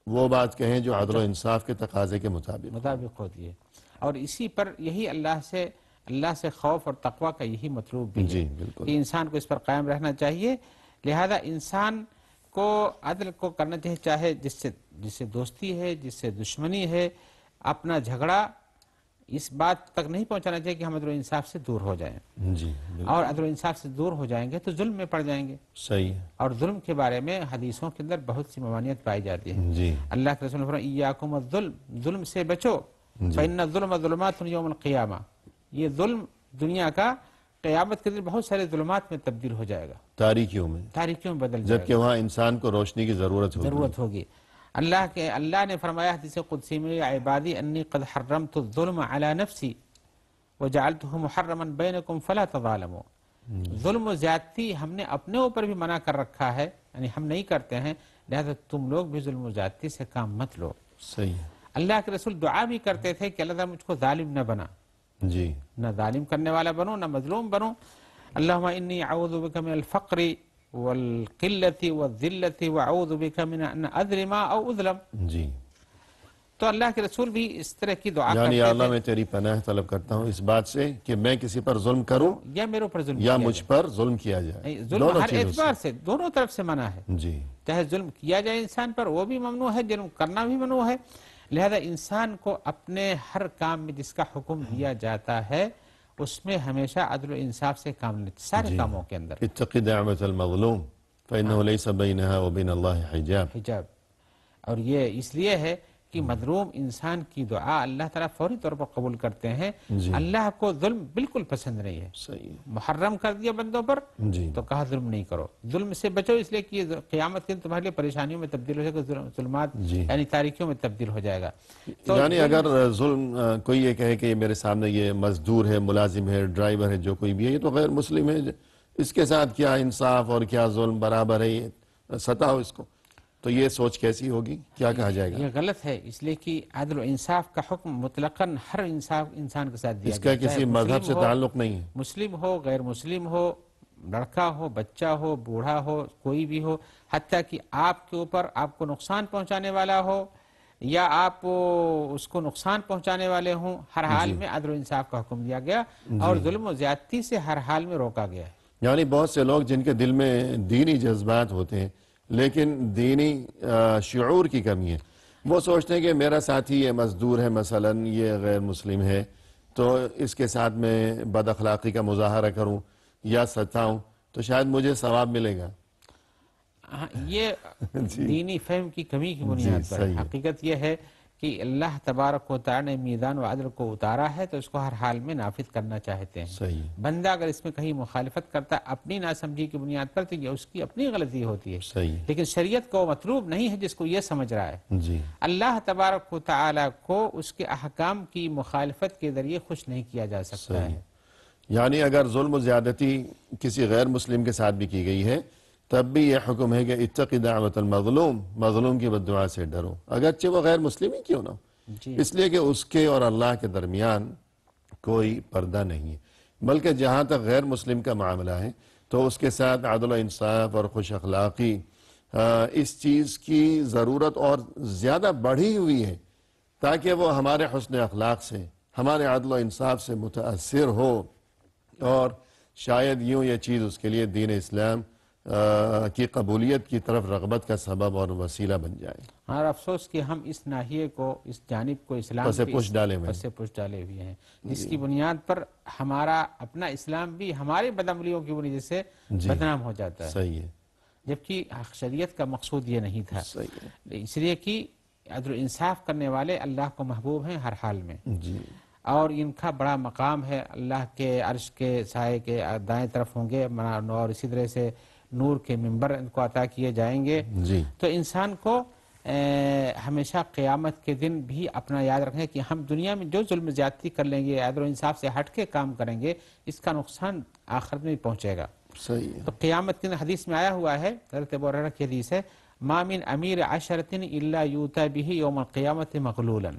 وہ بات کہیں جو عدل و انصاف کے تقاضے کے مطابق ہوتی ہے. اور اسی پر یہی اللہ سے خوف اور تقوی کا یہی مطلوب بھی ہے کہ انسان کو اس پر قائم رہنا چاہیے. لہذا انسان کو عدل کو کرنا چاہیے، چاہے جس سے دوستی ہے، جس سے دشمنی ہے. اپنا جھگڑا اس بات تک نہیں پہنچانا چاہیے کہ ہم عدل و انصاف سے دور ہو جائیں. اور عدل و انصاف سے دور ہو جائیں گے تو ظلم میں پڑ جائیں گے. صحیح ہے. اور ظلم کے بارے میں حدیثوں کے اندر بہت سی ممانعت پائی جاتی ہے. اللہ کے رسول نے فرمایا ایاکم الظلم، ظلم سے بچو، فإن الظلم ظلمات یوم القیامہ. یہ ظلم دنیا کا قیامت کے دن بہت سارے ظلمات میں تبدیل ہو جائے گا، تاریکیوں میں بدل جائے گا، جبکہ وہاں انسان کو روشنی کی ضرورت ہوگی. اللہ نے فرمایا حدیث قدسی میں یا عبادی انی قد حرمت الظلم علی نفسی وجعلته محرما بینکم فلا تظالموا. ظلم و زیادتی ہم نے اپنے اوپر بھی منع کر رکھا ہے، یعنی ہم نہیں کرتے ہیں، لہذا تم لوگ بھی ظلم و زیادتی سے کام مت لو. صحیح. اللہ کے رسول دعا بھی کرتے تھے کہ اللہ تعالیٰ مجھ کو ظالم نہ بنا، نہ ظالم کرنے والا بنو، نہ مظلوم بنو. اللہم انی اعوذ بک من الفقر والقلت والذلت واعوذ بک من ان اظلم او اظلم. تو اللہ کے رسول بھی اس طرح کی دعا کرتے تھے، یا اللہ میں تیری پناہ طلب کرتا ہوں اس بات سے کہ میں کسی پر ظلم کروں یا میرے اوپر ظلم یا مجھ پر ظلم کیا جائے. ظلم ہر اعتبار سے دونوں طرف سے منع ہے. چاہے ظلم کیا جائے انسان پر وہ بھی ممنوع ہے، ظلم کرنا بھی ممنوع ہے. لہذا انسان کو اپنے ہر کام میں جس کا حکم دیا جاتا ہے اس میں ہمیشہ عدل و انصاف سے کام لیتے، سارے کاموں کے اندر. اتق دعوة المظلوم فإنه ليس بينها وبين الله حجاب. اور یہ اس لیے ہے کہ مظلوم انسان کی دعا اللہ تعالیٰ فوری طور پر قبول کرتے ہیں. اللہ کو ظلم بالکل پسند نہیں ہے. محرم کر دیا بندوں پر تو کہا ظلم نہیں کرو، ظلم سے بچو، اس لیے کہ قیامت کے دن تمہارے لیے پریشانیوں میں تبدیل ہو جائے گا، ظلمات یعنی تاریکیوں میں تبدیل ہو جائے گا. یعنی اگر ظلم کوئی یہ کہے کہ میرے سامنے یہ مزدور ہے، ملازم ہے، ڈرائیور ہے، جو کوئی بھی ہے، یہ تو غیر مسلم ہے، اس کے ساتھ کیا انصاف اور کیا ظلم برابر ہے، یہ ستاؤ اس کو، تو یہ سوچ کیسی ہوگی؟ کیا کہا جائے گا؟ یہ غلط ہے، اس لیے کہ عدل و انصاف کا حکم مطلقاً ہر انسان کے ساتھ دیا گیا ہے. اس کا کسی مذہب سے تعلق نہیں ہے. مسلم ہو، غیر مسلم ہو، لڑکا ہو، بچہ ہو، بوڑھا ہو، کوئی بھی ہو، حتیٰ کہ آپ کے اوپر آپ کو نقصان پہنچانے والا ہو یا آپ اس کو نقصان پہنچانے والے ہوں، ہر حال میں عدل و انصاف کا حکم دیا گیا اور ظلم و زیادتی سے ہر حال میں روکا گیا ہے. یعنی بہت سے لوگ جن کے دل میں دینی جذبات ہوتے ہیں لیکن دینی شعور کی کمی ہے، وہ سوچتے ہیں کہ میرا ساتھی یہ مزدور ہے مثلا، یہ غیر مسلم ہے، تو اس کے ساتھ میں بد اخلاقی کا مظاہرہ کروں یا ستاؤں تو شاید مجھے ثواب ملے گا. یہ دینی فہم کی کمی کی بنیاد پر ہے. حقیقت یہ ہے کہ اللہ تبارک و تعالی نے میزان و عدل کو اتارا ہے تو اس کو ہر حال میں نافذ کرنا چاہتے ہیں. صحیح. بندہ اگر اس میں کہیں مخالفت کرتا ہے اپنی ناسمجھی کی بنیاد پر تو یہ اس کی اپنی غلطی ہوتی ہے. صحیح. لیکن شریعت کو مطلوب نہیں ہے جس کو یہ سمجھ رہا ہے. جی. اللہ تبارک و تعالی کو اس کے احکام کی مخالفت کے ذریعے خوش نہیں کیا جا سکتا ہے. یعنی اگر ظلم و زیادتی کسی غیر مسلم کے ساتھ بھی کی گئی ہے تب بھی یہ حکم ہے کہ اتقی دعوت المظلوم، مظلوم کی بددعا سے ڈرو، اگرچہ وہ غیر مسلم ہی کیوں نہ ہو. اس لیے کہ اس کے اور اللہ کے درمیان کوئی پردہ نہیں ہے. بلکہ جہاں تک غیر مسلم کا معاملہ ہے تو اس کے ساتھ عدل و انصاف اور خوش اخلاقی اس چیز کی ضرورت اور زیادہ بڑھی ہوئی ہے تاکہ وہ ہمارے حسن اخلاق سے، ہمارے عدل و انصاف سے متاثر ہو اور شاید یوں یہ چیز اس کے لیے دین اسلام کی قبولیت کی طرف رغبت کا سبب اور وسیلہ بن جائے. اور افسوس کہ ہم اس ناحیے کو، اس جانب کو اسلام پسے پش ڈالے ہوئے ہیں جس کی بنیاد پر ہمارا اپنا اسلام بھی ہماری بدعملیوں کی وجہ سے بدنام ہو جاتا ہے. صحیح ہے. جبکہ شریعت کا مقصود یہ نہیں تھا. اس لیے کہ عدل و انصاف کرنے والے اللہ کو محبوب ہیں ہر حال میں. جی. اور ان کا بڑا مقام ہے، اللہ کے عرش کے سائے کے دائیں طرف ہوں گے، اور اسی طرح سے نور کے منبر ان کو عطا کیے جائیں گے. جی. تو انسان کو ہمیشہ قیامت کے دن بھی اپنا یاد رکھیں کہ ہم دنیا میں جو ظلم زیادتی کر لیں گے، عدل و انصاف سے ہٹ کے کام کریں گے، اس کا نقصان آخرت میں پہنچے گا. صحیح ہے. تو قیامت کے دن حدیث میں آیا ہوا ہے، حضرت ابو ہریرہ کی حدیث ہے، ما من امیر عشرۃ الا یؤتی بہ یوم القیامۃ مغلولا.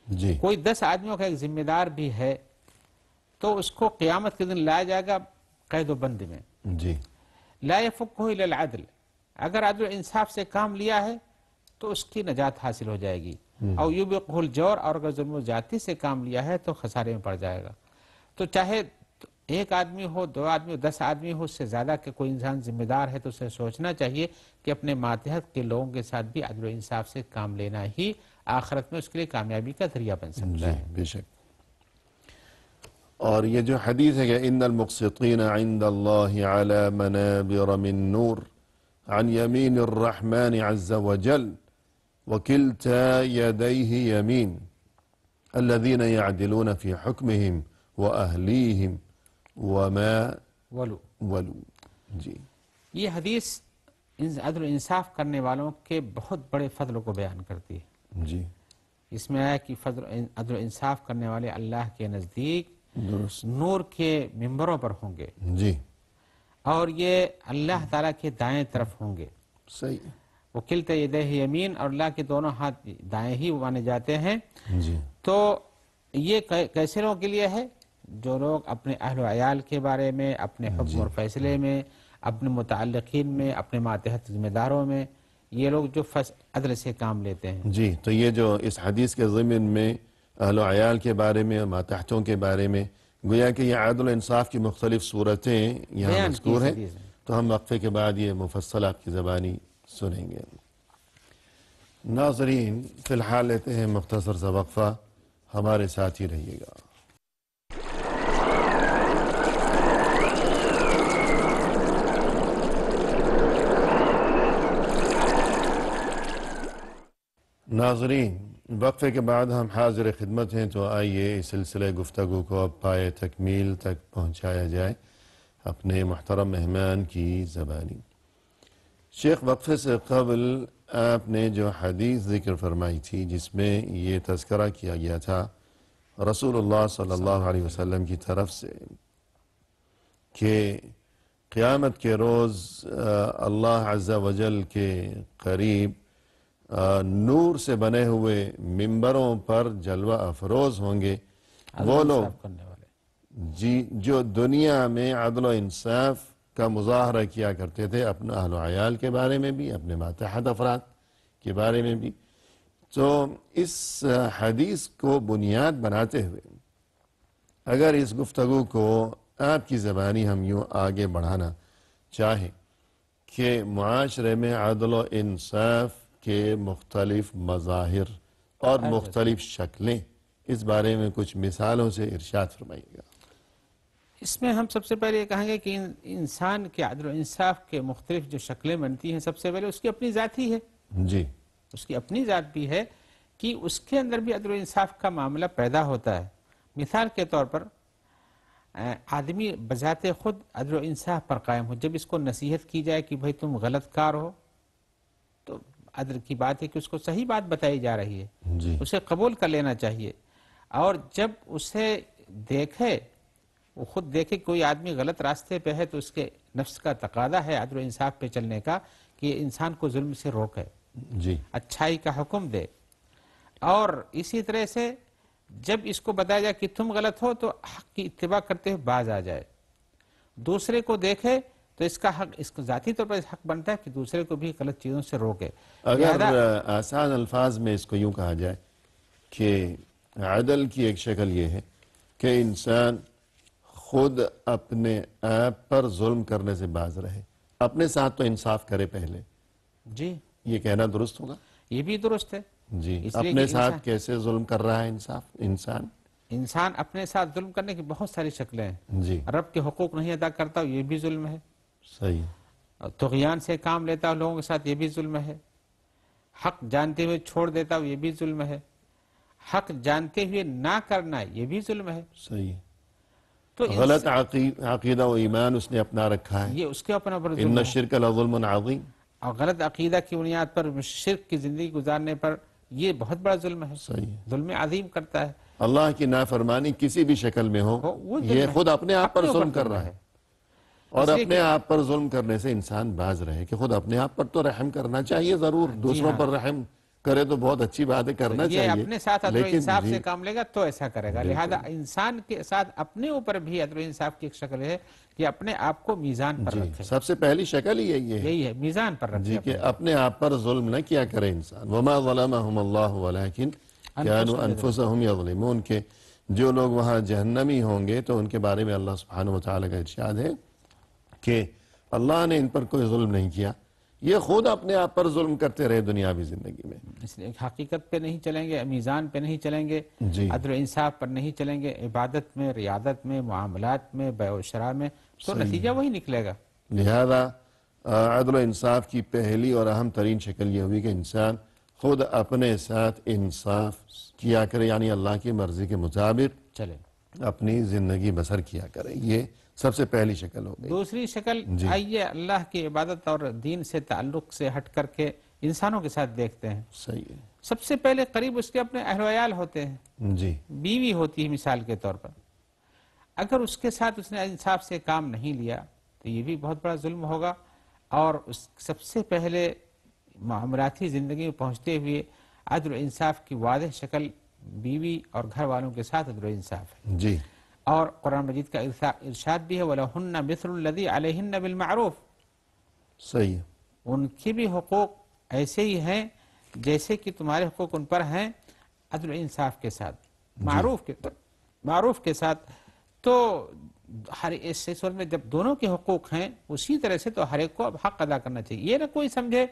جی. کوئی 10 آدمیوں کا ایک ذمہ دار بھی ہے تو اس کو قیامت کے دن لایا جائے گا قید و بند میں. جی. لا يفقه الا العدل. اگر عدل و انصاف سے کام لیا ہے تو اس کی نجات حاصل ہو جائے گی. اور یوبقہ الجور، اور اگر ظلم و زیادتی سے کام لیا ہے تو خسارے میں پڑ جائے گا. تو چاہے ایک آدمی ہو، 2 آدمی ہو، 10 آدمی ہو، اس سے زیادہ کہ کوئی انسان ذمہ دار ہے تو اسے سوچنا چاہیے کہ اپنے ماتحت کے لوگوں کے ساتھ بھی عدل و انصاف سے کام لینا ہی آخرت میں اس کے لیے کامیابی کا ذریعہ بن سکتا ہے. بے شک. اور یہ جو حدیث ہے کہ ان المقسطین عند اللہ علی منابر من نور عن یمین الرحمن عز وجل وکلتا یدیہ یمین الذین یعدلون فی حکمہم واہلیہم وما ولو. جی. یہ حدیث عدل و انصاف کرنے والوں کے بہت بڑے فضل کو بیان کرتی ہے. جی. اس میں آیا کہ عدل و انصاف کرنے والے اللہ کے نزدیک نور کے ممبروں پر ہوں گے. جی. اور یہ اللہ تعالیٰ کے دائیں طرف ہوں گے. صحیح. وکلتا یدیہ یمین، اور اللہ کے دونوں ہاتھ دائیں ہی مانے جاتے ہیں. جی. تو یہ کیسے لوگوں کے لیے ہے؟ جو لوگ اپنے اہل و عیال کے بارے میں، اپنے حکم اور فیصلے میں، اپنے متعلقین میں، اپنے ماتحت ذمہ داروں میں، یہ لوگ جو عدل سے کام لیتے ہیں. جی. تو یہ جو اس حدیث کے ضمن میں اہل و عیال کے بارے میں، ماتحتوں کے بارے میں، گویا کہ یہ عدل و انصاف کی مختلف صورتیں یہاں مذکور ہیں. تو ہم وقفے کے بعد یہ مفصل آپ کی زبانی سنیں گے. ناظرین، فی الحال لیتے ہیں مختصر سا وقفہ، ہمارے ساتھ ہی رہیے گا. ناظرین، وقفے کے بعد ہم حاضر خدمت ہیں، تو آئیے اس سلسلے گفتگو کو اب پائے تکمیل تک پہنچایا جائے اپنے محترم مہمان کی زبانی. شیخ، وقفے سے قبل آپ نے جو حدیث ذکر فرمائی تھی جس میں یہ تذکرہ کیا گیا تھا رسول اللہ صلی اللہ علیہ وسلم کی طرف سے کہ قیامت کے روز اللہ عز و جل کے قریب نور سے بنے ہوئے ممبروں پر جلوہ افروز ہوں گے وہ لوگ جی جو دنیا میں عدل و انصاف کا مظاہرہ کیا کرتے تھے، اپنے اہل و عیال کے بارے میں بھی، اپنے ماتحت افراد کے بارے میں بھی. تو اس حدیث کو بنیاد بناتے ہوئے اگر اس گفتگو کو آپ کی زبانی ہم یوں آگے بڑھانا چاہیں کہ معاشرے میں عدل و انصاف کے مختلف مظاہر اور مختلف شکلیں، اس بارے میں کچھ مثالوں سے ارشاد فرمائیے گا۔ اس میں ہم سب سے پہلے یہ کہیں گے کہ انسان کے عدل و انصاف کے مختلف جو شکلیں بنتی ہیں، سب سے پہلے اس کی اپنی ذات ہی ہے، جی، اس کی اپنی ذات بھی ہے کہ اس کے اندر بھی عدل و انصاف کا معاملہ پیدا ہوتا ہے۔ مثال کے طور پر آدمی بذات خود عدل و انصاف پر قائم ہو، جب اس کو نصیحت کی جائے کہ بھئی تم غلط کار ہو، تو عدل کی بات ہے کہ اس کو صحیح بات بتائی جا رہی ہے، جی، اسے قبول کر لینا چاہیے۔ اور جب اسے دیکھے، وہ خود دیکھے کوئی آدمی غلط راستے پہ ہے، تو اس کے نفس کا تقاضا ہے عدل و انصاف پہ چلنے کا کہ یہ انسان کو ظلم سے روکے، جی، اچھائی کا حکم دے۔ اور اسی طرح سے جب اس کو بتایا جائے کہ تم غلط ہو، تو حق کی اتباع کرتے ہوئے باز آ جائے۔ دوسرے کو دیکھے تو اس کا حق، اس کو ذاتی طور پر حق بنتا ہے کہ دوسرے کو بھی غلط چیزوں سے روکے۔ اگر آسان الفاظ میں اس کو یوں کہا جائے کہ عدل کی ایک شکل یہ ہے کہ انسان خود اپنے آپ پر ظلم کرنے سے باز رہے، اپنے ساتھ تو انصاف کرے پہلے، جی، یہ کہنا درست ہوگا؟ یہ بھی درست ہے۔ جی، اس لیے اپنے کہ ساتھ کیسے ظلم کر رہا ہے انسان؟ اپنے ساتھ ظلم کرنے کی بہت ساری شکلیں ہیں۔ جی، رب کے حقوق نہیں ادا کرتا، یہ بھی ظلم ہے۔ صحیح، طغیان سے کام لیتا ہوں لوگوں کے ساتھ، یہ بھی ظلم ہے۔ حق جانتے ہوئے چھوڑ دیتا ہوں، یہ بھی ظلم ہے۔ حق جانتے ہوئے نہ کرنا، یہ بھی ظلم ہے۔ صحیح، تو غلط عقیدہ و ایمان اس نے اپنا رکھا ہے، یہ اس کے اوپر ان ظلم ہے۔ الشرک لظلم عظیم، اور غلط عقیدہ کی بنیاد پر شرک کی زندگی گزارنے پر یہ بہت بڑا ظلم ہے، صحیح، ظلم عظیم کرتا ہے۔ اللہ کی نافرمانی کسی بھی شکل میں ہو، وہ ظلم یہ ہے، خود اپنے آپ پر اپنے ظلم اوپر کر رہا ہے۔ اور اس لیے اپنے کہ آپ پر ظلم کرنے سے انسان باز رہے کہ خود اپنے آپ پر تو رحم کرنا چاہیے، ضرور دوسروں پر رحم کرے تو بہت اچھی بات ہے، کرنا یہ چاہیے، اپنے ساتھ عدل و لیکن انصاف جی، سے کام لے گا تو ایسا کرے گا۔ لہذا انسان کے ساتھ اپنے اوپر بھی عدل و انصاف کی ایک شکل ہے کہ اپنے آپ کو میزان پر رکھے۔ سب سے پہلی شکل ہی یہی ہے یہی ہے، میزان پر رکھے جی کہ اپنے آپ پر ظلم نہ کیا کرے انسان۔ وما ظلمهم اللہ ولکن كانوا انفسهم یظلمون، کہ جو لوگ وہاں جہنمی ہوں گے تو ان کے بارے میں اللہ سبحانہ وتعالی کا ارشاد ہے کہ اللہ نے ان پر کوئی ظلم نہیں کیا، یہ خود اپنے آپ پر ظلم کرتے رہے دنیاوی زندگی میں۔ اس لیے حقیقت پہ نہیں چلیں گے، میزان پہ نہیں چلیں گے، جی، عدل و انصاف پر نہیں چلیں گے، عبادت میں، ریادت میں، معاملات میں، بیع و شراء میں، تو نتیجہ وہی نکلے گا۔ لہذا عدل و انصاف کی پہلی اور اہم ترین شکل یہ ہوئی کہ انسان خود اپنے ساتھ انصاف کیا کرے، یعنی اللہ کی مرضی کے مطابق چلے۔ اپنی زندگی بسر کیا کرے، یہ سب سے پہلی شکل ہو گئی۔ دوسری شکل آئیے اللہ کی عبادت اور دین سے تعلق سے ہٹ کر کے انسانوں کے ساتھ دیکھتے ہیں۔ صحیح ہے، سب سے پہلے قریب اس کے اپنے اہل و عیال ہوتے ہیں، جی، بیوی ہوتی ہے مثال کے طور پر۔ اگر اس کے ساتھ اس نے انصاف سے کام نہیں لیا تو یہ بھی بہت بڑا ظلم ہوگا۔ اور اس سب سے پہلے معاملاتی زندگی میں پہنچتے ہوئے عدل و انصاف کی واضح شکل بیوی اور گھر والوں کے ساتھ عدل و انصاف ہے۔ جی، اور قرآن مجید کا ارشاد بھی ہے وَلَهُنَّ مِثْلُ الَّذِي عَلَيْهِنَّ بِالْمَعْرُوفِ، صحیح ہے، ان کے بھی حقوق ایسے ہی ہیں جیسے کہ تمہارے حقوق ان پر ہیں، عدل و انصاف کے ساتھ، معروف کے ساتھ۔ تو ہر اس صورت میں جب دونوں کے حقوق ہیں اسی طرح سے تو ہر ایک کو اب حق ادا کرنا چاہیے۔ یہ نہ کوئی سمجھے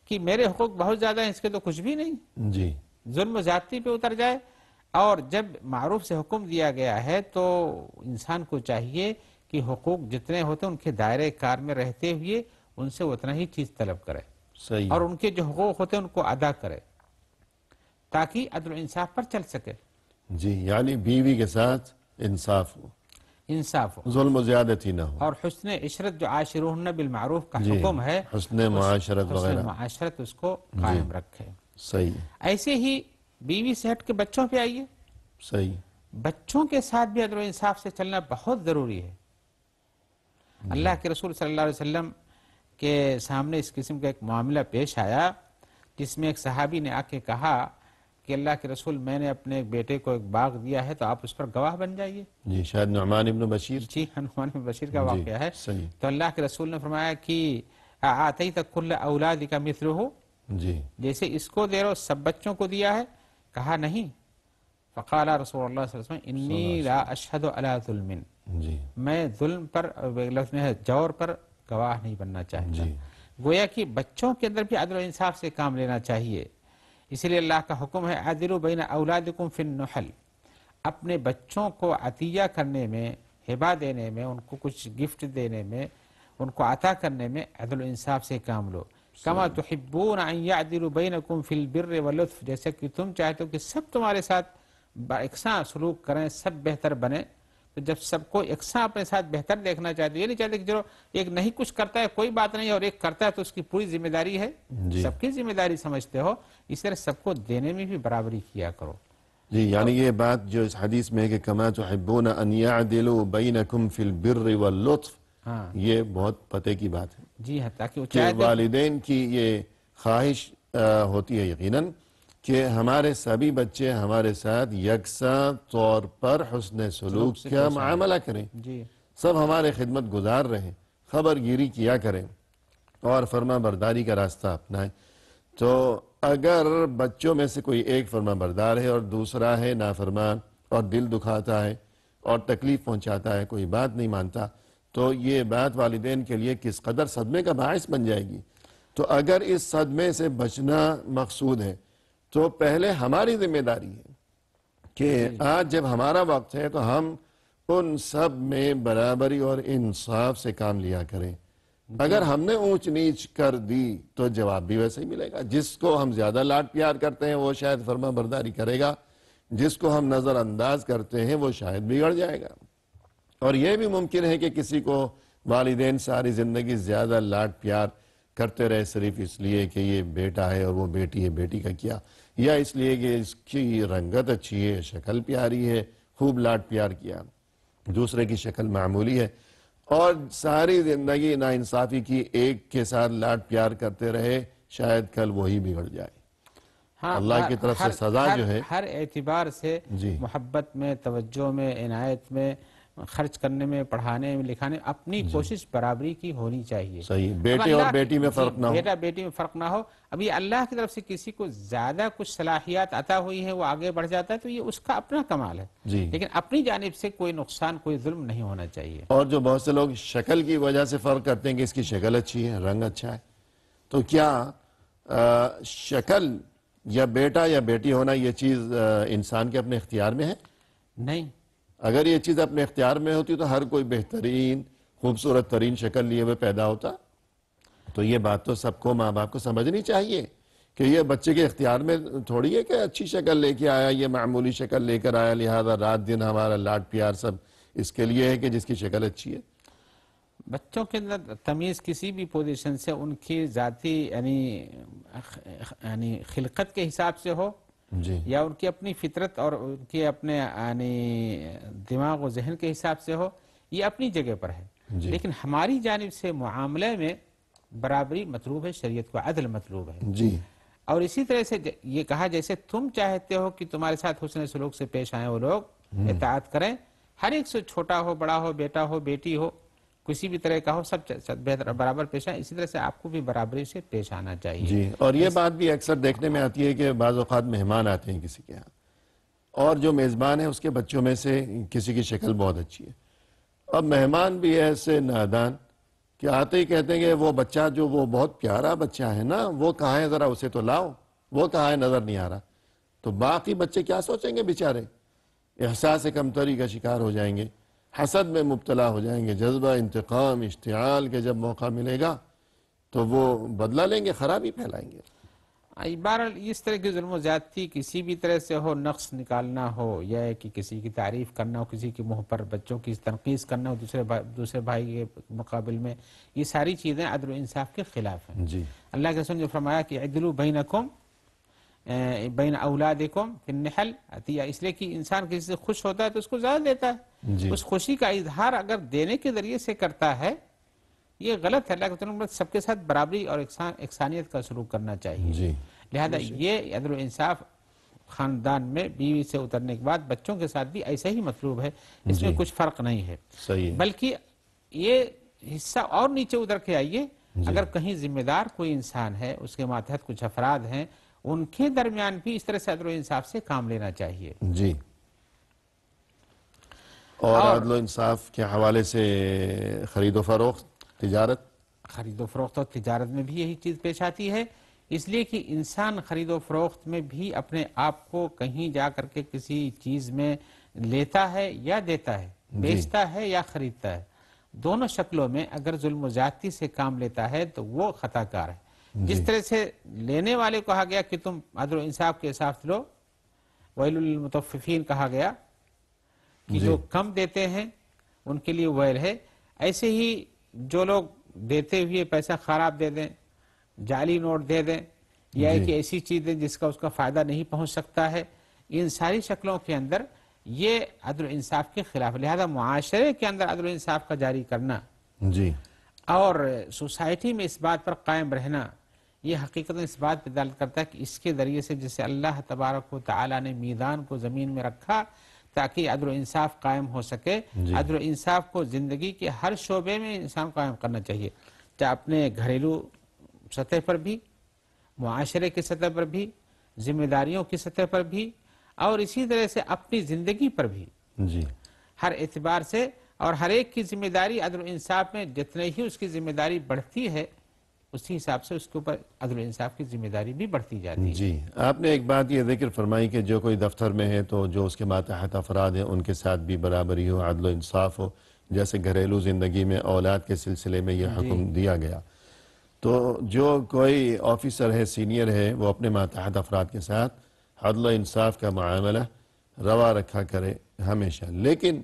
کہ میرے حقوق بہت زیادہ ہیں، اس کے تو کچھ بھی نہیں، جی، ظلم و زیادتی پہ اتر جائے۔ اور جب معروف سے حکم دیا گیا ہے تو انسان کو چاہیے کہ حقوق جتنے ہوتے ہیں ان کے دائرے کار میں رہتے ہوئے ان سے اتنا ہی چیز طلب کرے، صحیح، اور ان کے جو حقوق ہوتے ہیں ان کو ادا کرے تاکہ عدل و انصاف پر چل سکے۔ جی، یعنی بیوی کے ساتھ انصاف ہو، انصاف ہو، ظلم و زیادتی نہ ہو، اور حسن عشرت جو عاشروہن بالمعروف کا جی، حکم ہے، حسن معاشرت حسن وغیرہ، معاشرت اس کو قائم رکھے۔ صحیح ہے، ایسے ہی بیوی سے ہٹ کے بچوں پہ آئیے، صحیح، بچوں کے ساتھ بھی عدل و انصاف سے چلنا بہت ضروری ہے۔ اللہ کے رسول صلی اللہ علیہ وسلم کے سامنے اس قسم کا ایک معاملہ پیش آیا جس میں ایک صحابی نے آ کے کہا کہ اللہ کے رسول میں نے اپنے بیٹے کو ایک باغ دیا ہے تو آپ اس پر گواہ بن جائیے۔ جی، شاید نعمان ابن بشیر، جی، نعمان بن بشیر کا واقعہ ہے۔ صحیح، تو اللہ کے رسول نے فرمایا کہ آتیت کل اولادک مثلہ، جی، جیسے اس کو دے رہو سب بچوں کو دیا ہے؟ کہا نہیں۔ فقال رسول اللہ صلی اللہ علیہ وسلم انی لا اشہد علی ظلم، جی، میں ظلم پر، لفظ میں ہے جور پر گواہ نہیں بننا چاہتا۔ جی، گویا کہ بچوں کے اندر بھی عدل و انصاف سے کام لینا چاہیے. اسی لیے اللہ کا حکم ہے عدلوا بین اولادکم فی النحل. اپنے بچوں کو عطیہ کرنے میں، ہبہ دینے میں، ان کو کچھ گفٹ دینے میں، ان کو عطا کرنے میں عدل و انصاف سے کام لو. کما تحبون ان یعدلوا بینکم فی البر واللطف. جیسے کہ تم چاہتے ہو کہ سب تمہارے ساتھ یکساں سلوک کریں، سب بہتر بنیں. تو جب سب کو یکساں اپنے ساتھ بہتر دیکھنا چاہتے ہو، یہ نہیں چاہتے کہ جو ایک نہیں کچھ کرتا ہے کوئی بات نہیں اور ایک کرتا ہے تو اس کی پوری ذمہ داری ہے، سب کی ذمہ داری سمجھتے ہو. اس طرح سب کو دینے میں بھی برابری کیا کرو. جی، یعنی یہ بات جو اس حدیث میں ہے کہ کما تحبون ان یعدلوا بینکم فی البر واللطف، یہ بہت پتے کی بات ہے. جی ہاں، تاکہ وہ کہ والدین کی یہ خواہش ہوتی ہے یقیناً کہ ہمارے سبھی بچے ہمارے ساتھ یکساں طور پر حسن سلوک کا معاملہ کریں، سب ہمارے خدمت گزار رہیں، خبر گیری کیا کریں اور فرما برداری کا راستہ اپنائیں. تو اگر بچوں میں سے کوئی ایک فرما بردار ہے اور دوسرا ہے نافرمان اور دل دکھاتا ہے اور تکلیف پہنچاتا ہے، کوئی بات نہیں مانتا، تو یہ بات والدین کے لیے کس قدر صدمے کا باعث بن جائے گی. تو اگر اس صدمے سے بچنا مقصود ہے تو پہلے ہماری ذمہ داری ہے کہ آج جب ہمارا وقت ہے تو ہم ان سب میں برابری اور انصاف سے کام لیا کریں. اگر ہم نے اونچ نیچ کر دی تو جواب بھی ویسے ہی ملے گا. جس کو ہم زیادہ لاڈ پیار کرتے ہیں وہ شاید فرما برداری کرے گا، جس کو ہم نظر انداز کرتے ہیں وہ شاید بگڑ جائے گا. اور یہ بھی ممکن ہے کہ کسی کو والدین ساری زندگی زیادہ لاڈ پیار کرتے رہے صرف اس لیے کہ یہ بیٹا ہے اور وہ بیٹی ہے، بیٹی کا کیا، یا اس لیے کہ اس کی رنگت اچھی ہے، شکل پیاری ہے، خوب لاڈ پیار کیا، دوسرے کی شکل معمولی ہے، اور ساری زندگی ناانصافی کی ایک کے ساتھ لاڈ پیار کرتے رہے، شاید کل وہی بگڑ جائے. اللہ کی طرف سے سزا جو ہے ہر اعتبار سے محبت میں، توجہ میں، عنایت میں، خرچ کرنے میں، پڑھانے میں، لکھانے میں اپنی کوشش برابری کی ہونی چاہیے. صحیح، بیٹے اور بیٹی میں فرق نہ ہو، بیٹا بیٹی میں فرق نہ ہو. ابھی اللہ کی طرف سے کسی کو زیادہ کچھ صلاحیات عطا ہوئی ہے، وہ آگے بڑھ جاتا ہے تو یہ اس کا اپنا کمال ہے، لیکن اپنی جانب سے کوئی نقصان، کوئی ظلم نہیں ہونا چاہیے. اور جو بہت سے لوگ شکل کی وجہ سے فرق کرتے ہیں کہ اس کی شکل اچھی ہے، رنگ اچھا ہے، تو کیا شکل یا بیٹا یا بیٹی ہونا یہ چیز انسان کے اپنے اختیار میں ہے؟ نہیں. اگر یہ چیز اپنے اختیار میں ہوتی تو ہر کوئی بہترین خوبصورت ترین شکل لیے ہوئے پیدا ہوتا. تو یہ بات تو سب کو، ماں باپ کو سمجھنی چاہیے کہ یہ بچے کے اختیار میں تھوڑی ہے کہ اچھی شکل لے کے آیا، یہ معمولی شکل لے کر آیا، لہذا رات دن ہمارا لاڈ پیار سب اس کے لیے ہے کہ جس کی شکل اچھی ہے. بچوں کے اندر تمیز کسی بھی پوزیشن سے ان کی ذاتی یعنی خلقت کے حساب سے ہو، یا ان کی اپنی فطرت اور ان کے اپنے یعنی دماغ و ذہن کے حساب سے ہو، یہ اپنی جگہ پر ہے. لیکن ہماری جانب سے معاملے میں برابری مطلوب ہے، شریعت کو عدل مطلوب ہے. اور اسی طرح سے یہ کہا جیسے تم چاہتے ہو کہ تمہارے ساتھ حسن سلوک سے پیش آئیں وہ لوگ، اطاعت کریں، ہر ایک سے چھوٹا ہو، بڑا ہو، بیٹا ہو، بیٹی ہو، کسی بھی طرح کا ہو، سب بہتر برابر پیش آئیں. اسی طرح سے آپ کو بھی برابری سے پیش آنا چاہیے. اور یہ بات بھی اکثر دیکھنے میں آتی ہے کہ بعض اوقات مہمان آتے ہیں کسی کے ہاں، اور جو میزبان ہے اس کے بچوں میں سے کسی کی شکل بہت اچھی ہے. اب مہمان بھی ایسے نادان کہ آتے ہی کہتے ہیں کہ وہ بچہ جو وہ بہت پیارا بچہ ہے نا، وہ کہاں ہے، ذرا اسے تو لاؤ، وہ کہاں ہے، نظر نہیں آ رہا. تو باقی بچے کیا سوچیں گے بیچارے؟ احساس کمتری کا شکار ہو جائیں گے، حسد میں مبتلا ہو جائیں گے، جذبہ انتقام، اشتعال کے جب موقع ملے گا تو وہ بدلہ لیں گے، خرابی پھیلائیں گے. بہرحال اس طرح کی ظلم و زیادتی کسی بھی طرح سے ہو، نقص نکالنا ہو، یا کہ کسی کی تعریف کرنا ہو، کسی کے منہ پر بچوں کی تنقیص کرنا ہو دوسرے بھائی کے مقابل میں، یہ ساری چیزیں عدل و انصاف کے خلاف ہیں. اللہ کے رسول نے فرمایا کہ عدلوا بینکم بین اولادکم فی النحل عطیہ. اس لیے کہ انسان کسی سے خوش ہوتا ہے تو اس کو زیادہ دیتا ہے. اس خوشی کا اظہار اگر دینے کے ذریعے سے کرتا ہے یہ غلط ہے. اللہ کے رسول سب کے ساتھ برابری اور احسانیت کا سلوک کرنا چاہیے. لہذا یہ عدل و انصاف خاندان میں بیوی سے اترنے کے بعد بچوں کے ساتھ بھی ایسا ہی مطلوب ہے. اس میں کچھ فرق نہیں ہے. بلکہ یہ حصہ اور نیچے اتر کے آئیے، اگر کہیں ذمہ دار کوئی انسان ہے، اس کے ماتحت کچھ افراد ہیں، ان کے درمیان بھی اس طرح سے عدل و انصاف سے کام لینا چاہیے. اور عدل و انصاف کے حوالے سے خرید و فروخت، تجارت، خرید و فروخت اور تجارت میں بھی یہی چیز پیش آتی ہے، اس لیے کہ انسان خرید و فروخت میں بھی اپنے آپ کو کہیں جا کر کے کسی چیز میں لیتا ہے یا دیتا ہے، بیچتا ہے یا خریدتا ہے، دونوں شکلوں میں اگر ظلم و زیادتی سے کام لیتا ہے تو وہ خطا کار ہے۔ جس طرح سے لینے والے کو کہا گیا کہ تم عدل و انصاف کے حساب سے لو، ویل للمطففین کہا گیا کہ جو کم دیتے ہیں ان کے لیے ویل ہے، ایسے ہی جو لوگ دیتے ہوئے پیسہ خراب دے دیں، جعلی نوٹ دے دیں، یا ایک ایسی چیز دیں جس کا اس کا فائدہ نہیں پہنچ سکتا ہے، ان ساری شکلوں کے اندر یہ عدل و انصاف کے خلاف، لہذا معاشرے کے اندر عدل و انصاف کا جاری کرنا اور سوسائٹی میں اس بات پر قائم رہنا، یہ حقیقت اس بات پہ دلالت کرتا ہے کہ اس کے ذریعے سے جسے اللہ تبارک و تعالی نے میدان کو زمین میں رکھا تاکہ عدل و انصاف قائم ہو سکے، عدل و انصاف کو زندگی کے ہر شعبے میں انسان قائم کرنا چاہیے، چاہے اپنے گھریلو سطح پر بھی، معاشرے کی سطح پر بھی، ذمہ داریوں کی سطح پر بھی، اور اسی طرح سے اپنی زندگی پر بھی، ہر اعتبار سے، اور ہر ایک کی ذمہ داری عدل و انصاف میں جتنے ہی اس کی ذمہ داری بڑھتی ہے اسی حساب سے اس کے اوپر عدل و انصاف کی ذمہ داری بھی بڑھتی جاتی ہے۔ آپ نے ایک بات یہ ذکر فرمائی کہ جو کوئی دفتر میں ہے تو جو اس کے ماتحت افراد ہیں ان کے ساتھ بھی برابری ہو، عدل و انصاف ہو، جیسے گھریلو زندگی میں اولاد کے سلسلے میں یہ حکم دیا گیا، تو جو کوئی آفیسر ہے، سینئر ہے، وہ اپنے ماتحت افراد کے ساتھ عدل و انصاف کا معاملہ روا رکھا کرے ہمیشہ، لیکن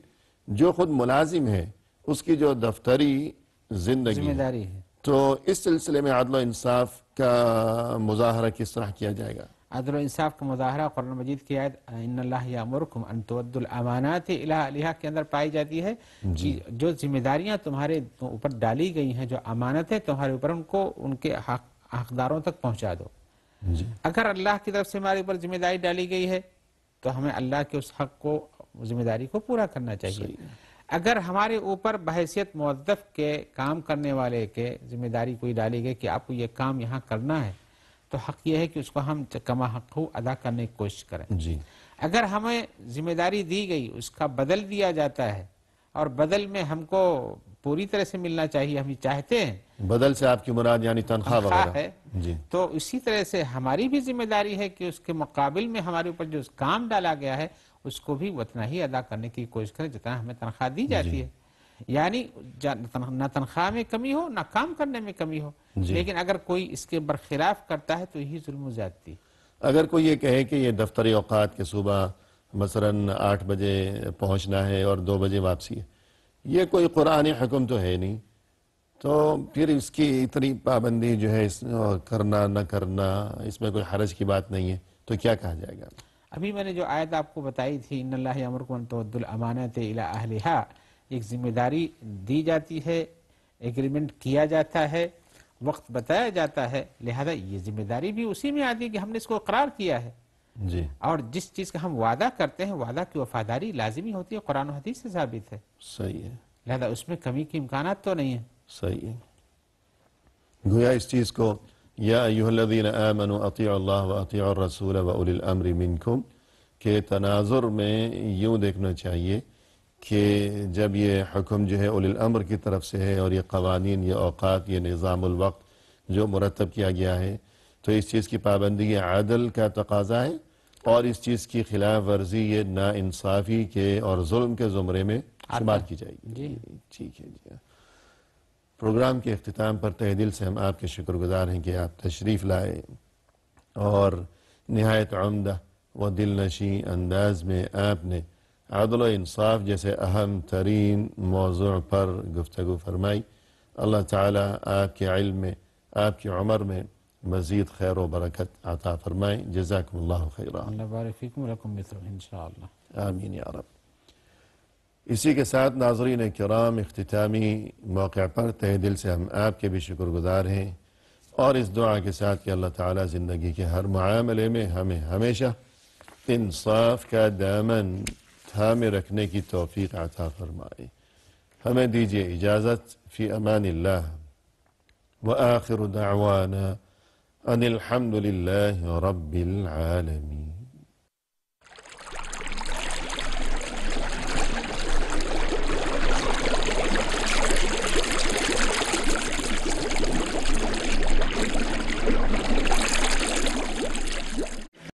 جو خود ملازم ہے اس کی جو دفتری زندگی ذمہ داری ہے، تو اس سلسلے میں عدل و انصاف کا مظاہرہ کس طرح کیا جائے گا؟ عدل و انصاف کا مظاہرہ قرآن مجید کی آیت ان اللہ یامرکم ان تؤدوا الامانات الی اہلہا کے اندر پائی جاتی ہے کہ جو ذمہ داریاں تمہارے اوپر ڈالی گئی ہیں، جو امانتیں تمہارے اوپر، ان کو ان کے حقداروں تک پہنچا دو۔ اگر اللہ کی طرف سے ہمارے اوپر ذمہ داری ڈالی گئی ہے تو ہمیں اللہ کے اس حق کو، ذمہ داری کو پورا کرنا چاہیے۔ اگر ہمارے اوپر بحیثیت موظف کے، کام کرنے والے کے ذمہ داری کوئی ڈالی گئی کہ آپ کو یہ کام یہاں کرنا ہے، تو حق یہ ہے کہ اس کو ہم کما حق ادا کرنے کی کوشش کریں۔ اگر ہمیں ذمہ داری دی گئی، اس کا بدل دیا جاتا ہے اور بدل میں ہم کو پوری طرح سے ملنا چاہیے، ہم چاہتے ہیں، بدل سے آپ کی مراد یعنی تنخواہ وغیرہ ہے، تو اسی طرح سے ہماری بھی ذمہ داری ہے کہ اس کے مقابل میں ہمارے اوپر جو کام ڈالا گیا ہے اس کو بھی اتنا ہی ادا کرنے کی کوشش کریں جتنا ہمیں تنخواہ دی جاتی ہے، یعنی نہ تنخواہ میں کمی ہو نہ کام کرنے میں کمی ہو، لیکن اگر کوئی اس کے برخلاف کرتا ہے تو یہی ظلم و زیادتی۔ اگر کوئی یہ کہے کہ یہ دفتری اوقات کے صبح مثلا 8 بجے پہنچنا ہے اور 2 بجے واپسی ہے، یہ کوئی قرآنی حکم تو ہے نہیں، تو پھر اس کی اتنی پابندی جو ہے کرنا نہ کرنا، اس میں کوئی حرج کی بات نہیں ہے، تو کیا کہا جائے گا؟ ابھی میں نے جو آیت آپ کو بتائی تھی ان اللہ یامرکم ان تؤدوا الامانات الی اہلہا، ایک ذمہ داری دی جاتی ہے، ایگریمنٹ کیا جاتا ہے، وقت بتایا جاتا ہے، لہذا یہ ذمہ داری بھی اسی میں آتی ہے کہ ہم نے اس کو اقرار کیا ہے، اور جس چیز کا ہم وعدہ کرتے ہیں وعدہ کی وفاداری لازمی ہوتی ہے، قرآن و حدیث سے ثابت ہے، صحیح ہے، لہذا اس میں کمی کے امکانات تو نہیں ہیں۔ صحیح ہے، گویا اس چیز کو یا ایھا الذین آمنوا اطیعوا اللہ واطیعوا الرسول واولی الامر منکم کے تناظر میں یوں دیکھنا چاہیے کہ جب یہ حکم جو ہے اولی الامر کی طرف سے ہے اور یہ قوانین، یہ اوقات، یہ نظام الوقت جو مرتب کیا گیا ہے، تو اس چیز کی پابندی یہ عدل کا تقاضا ہے، اور اس چیز کی خلاف ورزی یہ ناانصافی کے اور ظلم کے زمرے میں شمار کی جائے گی۔ ٹھیک ہے جی، پروگرام کے اختتام پر تہ دل سے ہم آپ کے شکر گزار ہیں کہ آپ تشریف لائے اور نہایت عمدہ و دل نشیں انداز میں آپ نے عدل و انصاف جیسے اہم ترین موضوع پر گفتگو فرمائی۔ اللہ تعالیٰ آپ کے علم میں، آپ کی عمر میں مزید خیر و برکت عطا فرمائیں۔ جزاکم اللہ خیرا۔ اللہ بارک فیکم ولکم مثلہ انشاءاللہ۔ آمین یا رب۔ اسی کے ساتھ ناظرین کرام، اختتامی موقع پر تہ دل سے ہم آپ کے بھی شکر گزار ہیں، اور اس دعا کے ساتھ کہ اللہ تعالیٰ زندگی کے ہر معاملے میں ہمیں ہمیشہ انصاف کا دامن تھامے رکھنے کی توفیق عطا فرمائے۔ ہمیں دیجیے اجازت، فی امان اللہ، وآخر دعوانا ان الحمد للہ رب العالمین۔